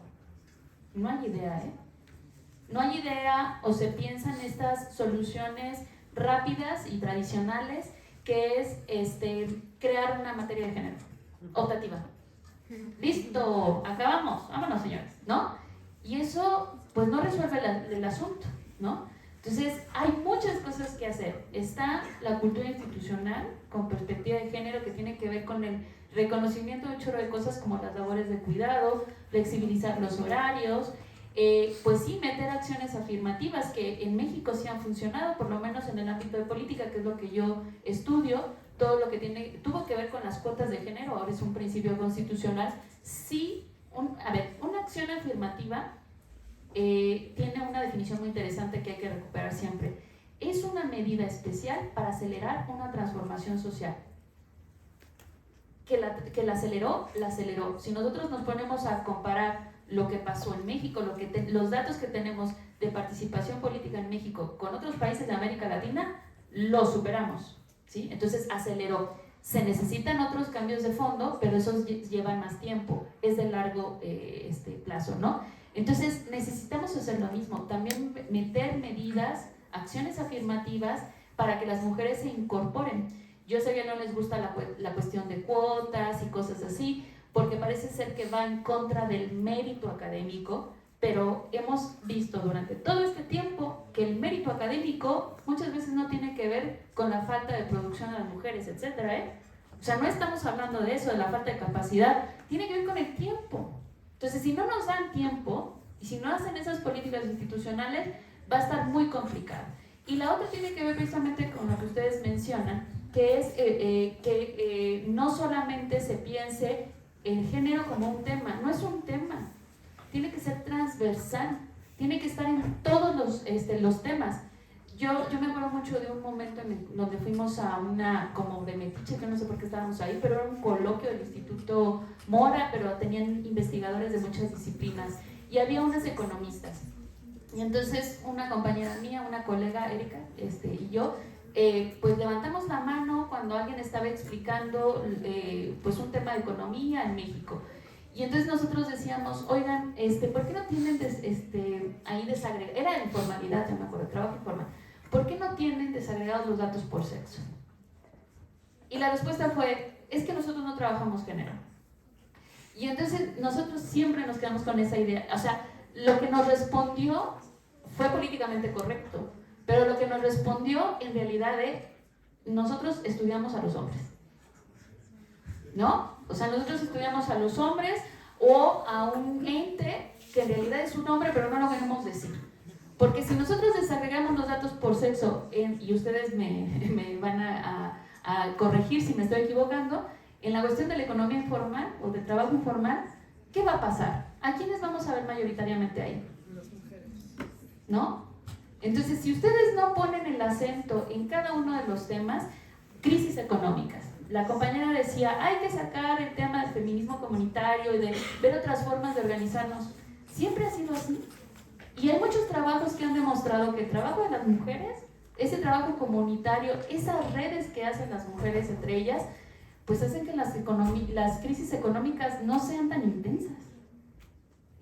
no hay idea, ¿eh? No hay idea, o se piensan estas soluciones rápidas y tradicionales, que es crear una materia de género optativa. Listo, acabamos, vámonos señores, ¿no? Y eso pues no resuelve el asunto, ¿no? Entonces hay muchas cosas que hacer. Está la cultura institucional con perspectiva de género, que tiene que ver con el reconocimiento de un chorro de cosas como las labores de cuidado, flexibilizar los horarios, pues sí, meter acciones afirmativas que en México sí han funcionado, por lo menos en el ámbito de política, que es lo que yo estudio. Todo lo que tuvo que ver con las cuotas de género, ahora es un principio constitucional. Sí, una acción afirmativa tiene una definición muy interesante que hay que recuperar siempre. Es una medida especial para acelerar una transformación social. Que la aceleró, la aceleró. Si nosotros nos ponemos a comparar lo que pasó en México, los datos que tenemos de participación política en México con otros países de América Latina, lo superamos, ¿sí? Entonces aceleró. Se necesitan otros cambios de fondo, pero esos llevan más tiempo, es de largo plazo, ¿no? Entonces necesitamos hacer lo mismo, también meter medidas, acciones afirmativas para que las mujeres se incorporen. Yo sé que no les gusta la cuestión de cuotas y cosas así, porque parece ser que va en contra del mérito académico, pero hemos visto durante todo este tiempo que el mérito académico muchas veces no tiene que ver con la falta de producción de las mujeres, etcétera, ¿eh? O sea, no estamos hablando de eso, de la falta de capacidad, tiene que ver con el tiempo. Entonces, si no nos dan tiempo y si no hacen esas políticas institucionales, va a estar muy complicado. Y la otra tiene que ver precisamente con lo que ustedes mencionan, que es que no solamente se piense el género como un tema, no es un tema, tiene que ser transversal, tiene que estar en todos los temas. Yo me acuerdo mucho de un momento donde fuimos a una, como de metiche, que no sé por qué estábamos ahí, pero era un coloquio del Instituto Mora, pero tenían investigadores de muchas disciplinas, y había unas economistas. Y entonces una compañera mía, una colega, Erika, y yo, pues levantamos la mano cuando alguien estaba explicando pues un tema de economía en México. Y entonces nosotros decíamos, oigan, ¿por qué no tienen ahí desagregar? Era de informalidad, yo me acuerdo, trabajo informal. ¿Por qué no tienen desagregados los datos por sexo? Y la respuesta fue, es que nosotros no trabajamos género. Y entonces nosotros siempre nos quedamos con esa idea. O sea, lo que nos respondió fue políticamente correcto, pero lo que nos respondió en realidad es, nosotros estudiamos a los hombres, ¿no? O sea, nosotros estudiamos a los hombres o a un ente que en realidad es un hombre, pero no lo queremos decir. Porque si nosotros desagregamos los datos por sexo, y ustedes me van a corregir si me estoy equivocando, en la cuestión de la economía informal o de trabajo informal, ¿qué va a pasar? ¿A quiénes vamos a ver mayoritariamente ahí? Las mujeres. ¿No? Entonces, si ustedes no ponen el acento en cada uno de los temas, crisis económicas. La compañera decía, hay que sacar el tema del feminismo comunitario y de ver otras formas de organizarnos. Siempre ha sido así. Y hay muchos trabajos que han demostrado que el trabajo de las mujeres, ese trabajo comunitario, esas redes que hacen las mujeres entre ellas, pues hacen que las crisis económicas no sean tan intensas.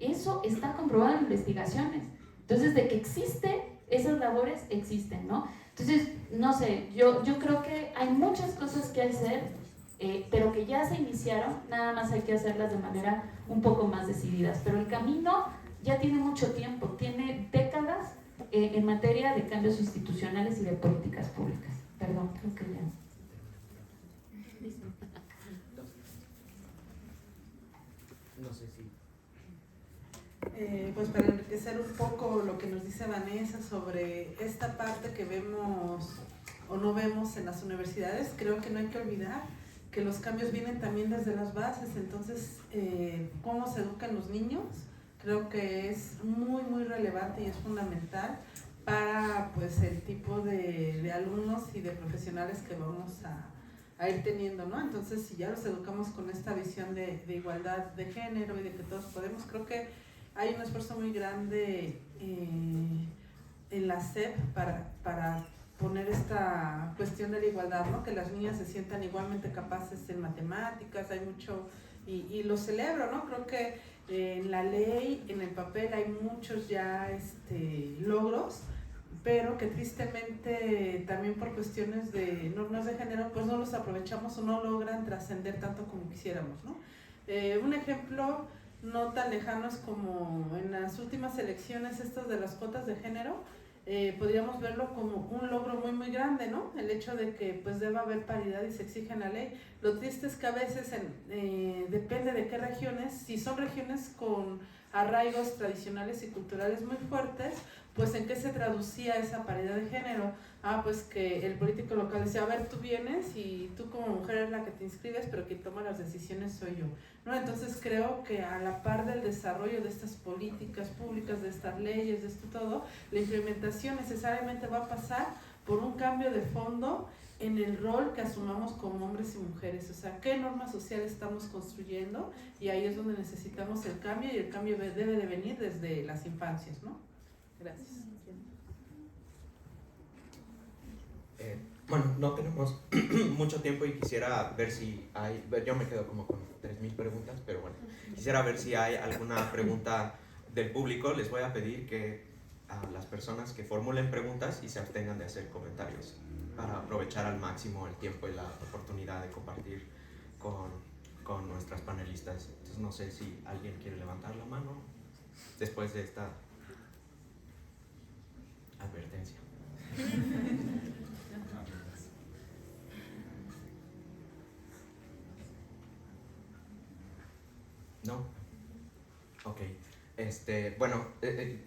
Eso está comprobado en investigaciones. Entonces, de que existe, esas labores existen, ¿no? Entonces, no sé, yo creo que hay muchas cosas que hacer, pero que ya se iniciaron, nada más hay que hacerlas de manera un poco más decididas. Pero el camino ya tiene mucho tiempo, tiene décadas en materia de cambios institucionales y de políticas públicas. Perdón, creo que ya. No sé si... Pues para enriquecer un poco lo que nos dice Vanessa sobre esta parte que vemos o no vemos en las universidades, creo que no hay que olvidar que los cambios vienen también desde las bases. Entonces, cómo se educan los niños, creo que es muy relevante y es fundamental para pues el tipo de alumnos y de profesionales que vamos a ir teniendo, ¿no? Entonces, si ya los educamos con esta visión de igualdad de género y de que todos podemos, creo que hay un esfuerzo muy grande en la SEP para poner esta cuestión de la igualdad, ¿no? Que las niñas se sientan igualmente capaces en matemáticas, hay mucho, y lo celebro, ¿no? Creo que en la ley, en el papel hay muchos ya logros, pero que tristemente también por cuestiones de normas de género, pues no los aprovechamos o no logran trascender tanto como quisiéramos, ¿no? Un ejemplo no tan lejano es como en las últimas elecciones estas de las cuotas de género, podríamos verlo como un logro muy grande, ¿no? El hecho de que pues deba haber paridad y se exige en la ley. Lo triste es que a veces depende de qué regiones, si son regiones con arraigos tradicionales y culturales muy fuertes, pues ¿en qué se traducía esa paridad de género? Pues que el político local decía, a ver, tú vienes y tú como mujer eres la que te inscribes, pero quien toma las decisiones soy yo, ¿no? Entonces creo que a la par del desarrollo de estas políticas públicas, de estas leyes, de esto todo, la implementación necesariamente va a pasar por un cambio de fondo en el rol que asumamos como hombres y mujeres, o sea, qué normas sociales estamos construyendo, y ahí es donde necesitamos el cambio, y el cambio debe de venir desde las infancias, ¿no? Gracias. Bueno, no tenemos mucho tiempo y quisiera ver si hay, yo me quedo como con 3,000 preguntas, pero bueno, quisiera ver si hay alguna pregunta del público. Les voy a pedir que a las personas que formulen preguntas y se abstengan de hacer comentarios para aprovechar al máximo el tiempo y la oportunidad de compartir con nuestras panelistas. Entonces no sé si alguien quiere levantar la mano después de esta advertencia. ¿No? Ok. Bueno,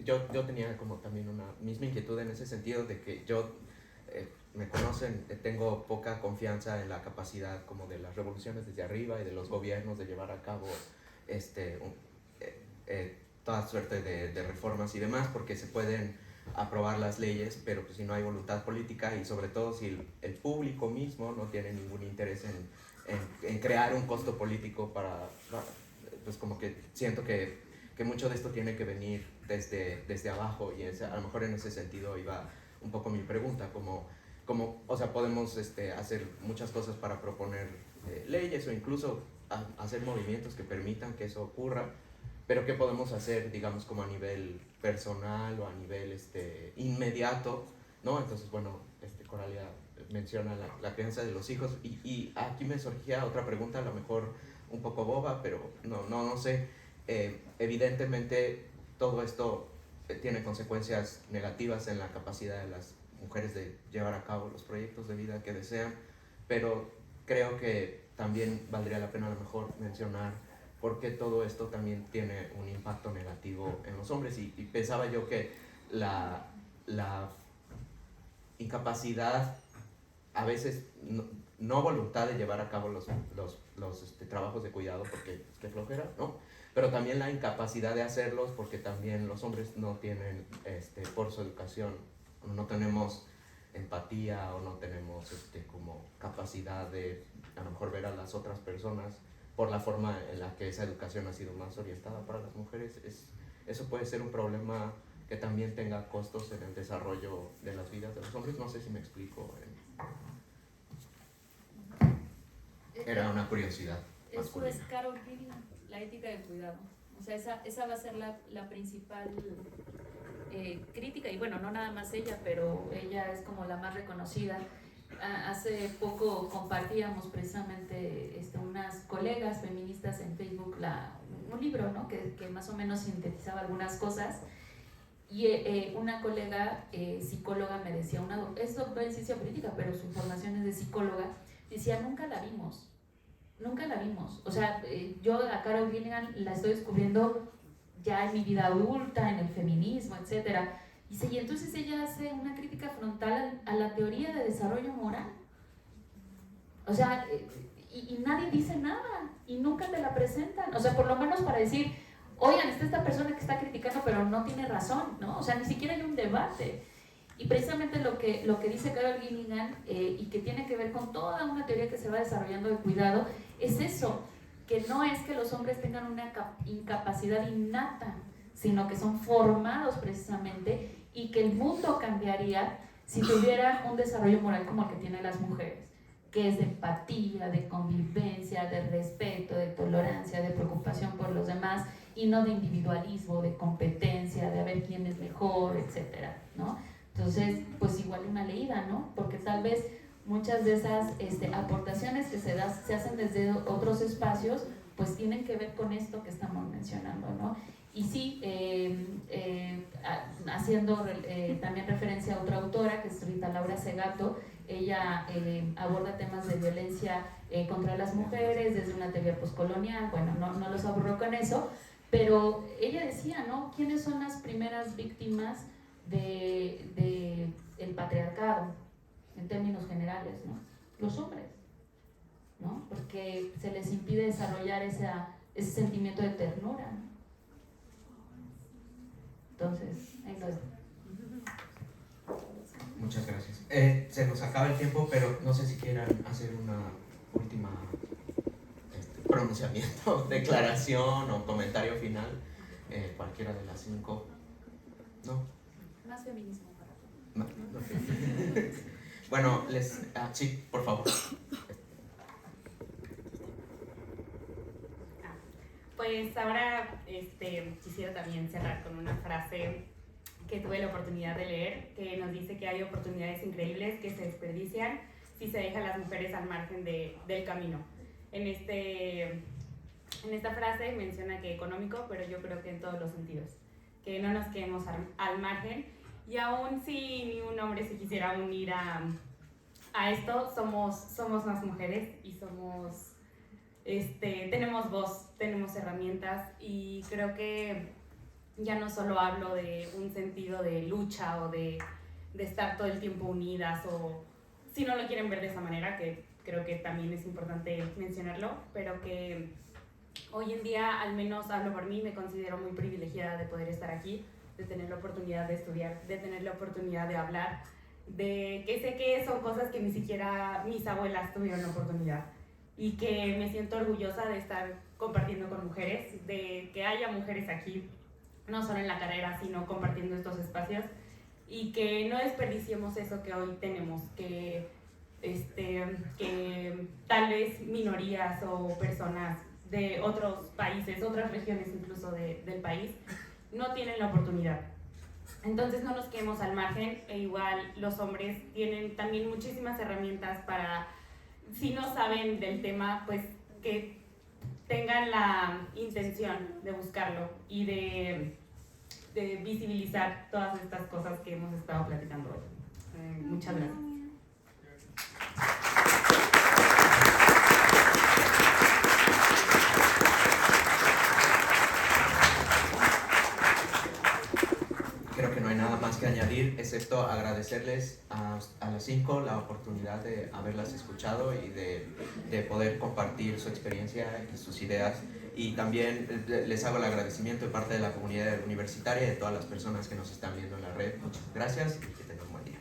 yo tenía como también una misma inquietud en ese sentido de que yo, me conocen, tengo poca confianza en la capacidad como de las revoluciones desde arriba y de los gobiernos de llevar a cabo toda suerte de reformas y demás, porque se pueden aprobar las leyes, pero pues si no hay voluntad política y sobre todo si el público mismo no tiene ningún interés en crear un costo político para pues como que siento que mucho de esto tiene que venir desde abajo, y a lo mejor en ese sentido iba un poco mi pregunta, como o sea, podemos hacer muchas cosas para proponer leyes o incluso hacer movimientos que permitan que eso ocurra, pero ¿qué podemos hacer, digamos, como a nivel personal o a nivel inmediato ¿no? Entonces, bueno, Coralia menciona la crianza de los hijos y aquí me surgía otra pregunta, a lo mejor un poco boba, pero no sé. Evidentemente todo esto tiene consecuencias negativas en la capacidad de las mujeres de llevar a cabo los proyectos de vida que desean, pero creo que también valdría la pena a lo mejor mencionar por qué todo esto también tiene un impacto negativo en los hombres y pensaba yo que la incapacidad, a veces no voluntad de llevar a cabo los trabajos de cuidado porque es que flojera, ¿no? Pero también la incapacidad de hacerlos porque también los hombres no tienen, por su educación, no tenemos empatía o no tenemos como capacidad de a lo mejor ver a las otras personas por la forma en la que esa educación ha sido más orientada para las mujeres. Eso puede ser un problema que también tenga costos en el desarrollo de las vidas de los hombres. No sé si me explico. Era una curiosidad. Eso es Carol Gilligan, la ética del cuidado. O sea, esa va a ser la principal crítica, y bueno, no nada más ella, pero ella es como la más reconocida. Hace poco compartíamos precisamente unas colegas feministas en Facebook un libro, ¿no? que más o menos sintetizaba algunas cosas, y una colega psicóloga me decía, es doctora en ciencia política, pero su formación es de psicóloga, decía, nunca la vimos. O sea, yo a Carol Gilligan la estoy descubriendo ya en mi vida adulta, en el feminismo, etcétera. Y entonces ella hace una crítica frontal a la teoría de desarrollo moral. O sea, y nadie dice nada, y nunca te la presentan. O sea, por lo menos para decir, oigan, está esta persona que está criticando, pero no tiene razón, ¿no? O sea, ni siquiera hay un debate. Y precisamente lo que dice Carol Gilligan, y que tiene que ver con toda una teoría que se va desarrollando de cuidado, es eso, que no es que los hombres tengan una incapacidad innata, sino que son formados precisamente, y que el mundo cambiaría si tuvieran un desarrollo moral como el que tienen las mujeres, que es de empatía, de convivencia, de respeto, de tolerancia, de preocupación por los demás, y no de individualismo, de competencia, de a ver quién es mejor, etcétera, ¿no? Entonces, pues igual una leída, ¿no? Porque tal vez muchas de esas aportaciones que se hacen desde otros espacios, pues tienen que ver con esto que estamos mencionando, ¿no? Y sí, haciendo también referencia a otra autora, que es Rita Laura Segato, ella aborda temas de violencia contra las mujeres desde una teoría postcolonial. Bueno, no los aburro con eso, pero ella decía, ¿no? ¿Quiénes son las primeras víctimas del patriarcado en términos generales, ¿no? Los hombres, ¿no? Porque se les impide desarrollar ese sentimiento de ternura, ¿no? Entonces, ahí lo dejo. Muchas gracias. Se nos acaba el tiempo, pero no sé si quieran hacer una última pronunciamiento, declaración o comentario final, cualquiera de las 5. ¿No? Más feminismo para todos. No. Bueno, sí, por favor. Pues ahora quisiera también cerrar con una frase que tuve la oportunidad de leer, que nos dice que hay oportunidades increíbles que se desperdician si se deja a las mujeres al margen del camino. En esta frase menciona que económico, pero yo creo que en todos los sentidos, que no nos quedemos al margen, y aún si ni un hombre se quisiera unir a esto, somos más mujeres y tenemos voz, tenemos herramientas, y creo que ya no solo hablo de un sentido de lucha o de estar todo el tiempo unidas, o si no lo quieren ver de esa manera, que creo que también es importante mencionarlo, pero que hoy en día, al menos hablo por mí, me considero muy privilegiada de poder estar aquí, de tener la oportunidad de estudiar, de tener la oportunidad de hablar, de que sé que son cosas que ni siquiera mis abuelas tuvieron la oportunidad, y que me siento orgullosa de estar compartiendo con mujeres, de que haya mujeres aquí, no solo en la carrera, sino compartiendo estos espacios, y que no desperdiciemos eso que hoy tenemos, que tal vez minorías o personas de otros países, otras regiones incluso del país, no tienen la oportunidad. Entonces no nos quedemos al margen, e igual los hombres tienen también muchísimas herramientas para, si no saben del tema, pues que tengan la intención de buscarlo y de visibilizar todas estas cosas que hemos estado platicando hoy. Muchas gracias. Creo que no hay nada más que añadir, excepto agradecerles a las 5 la oportunidad de haberlas escuchado y de poder compartir su experiencia y sus ideas. Y también les hago el agradecimiento de parte de la comunidad universitaria y de todas las personas que nos están viendo en la red. Muchas gracias y que tengan un buen día.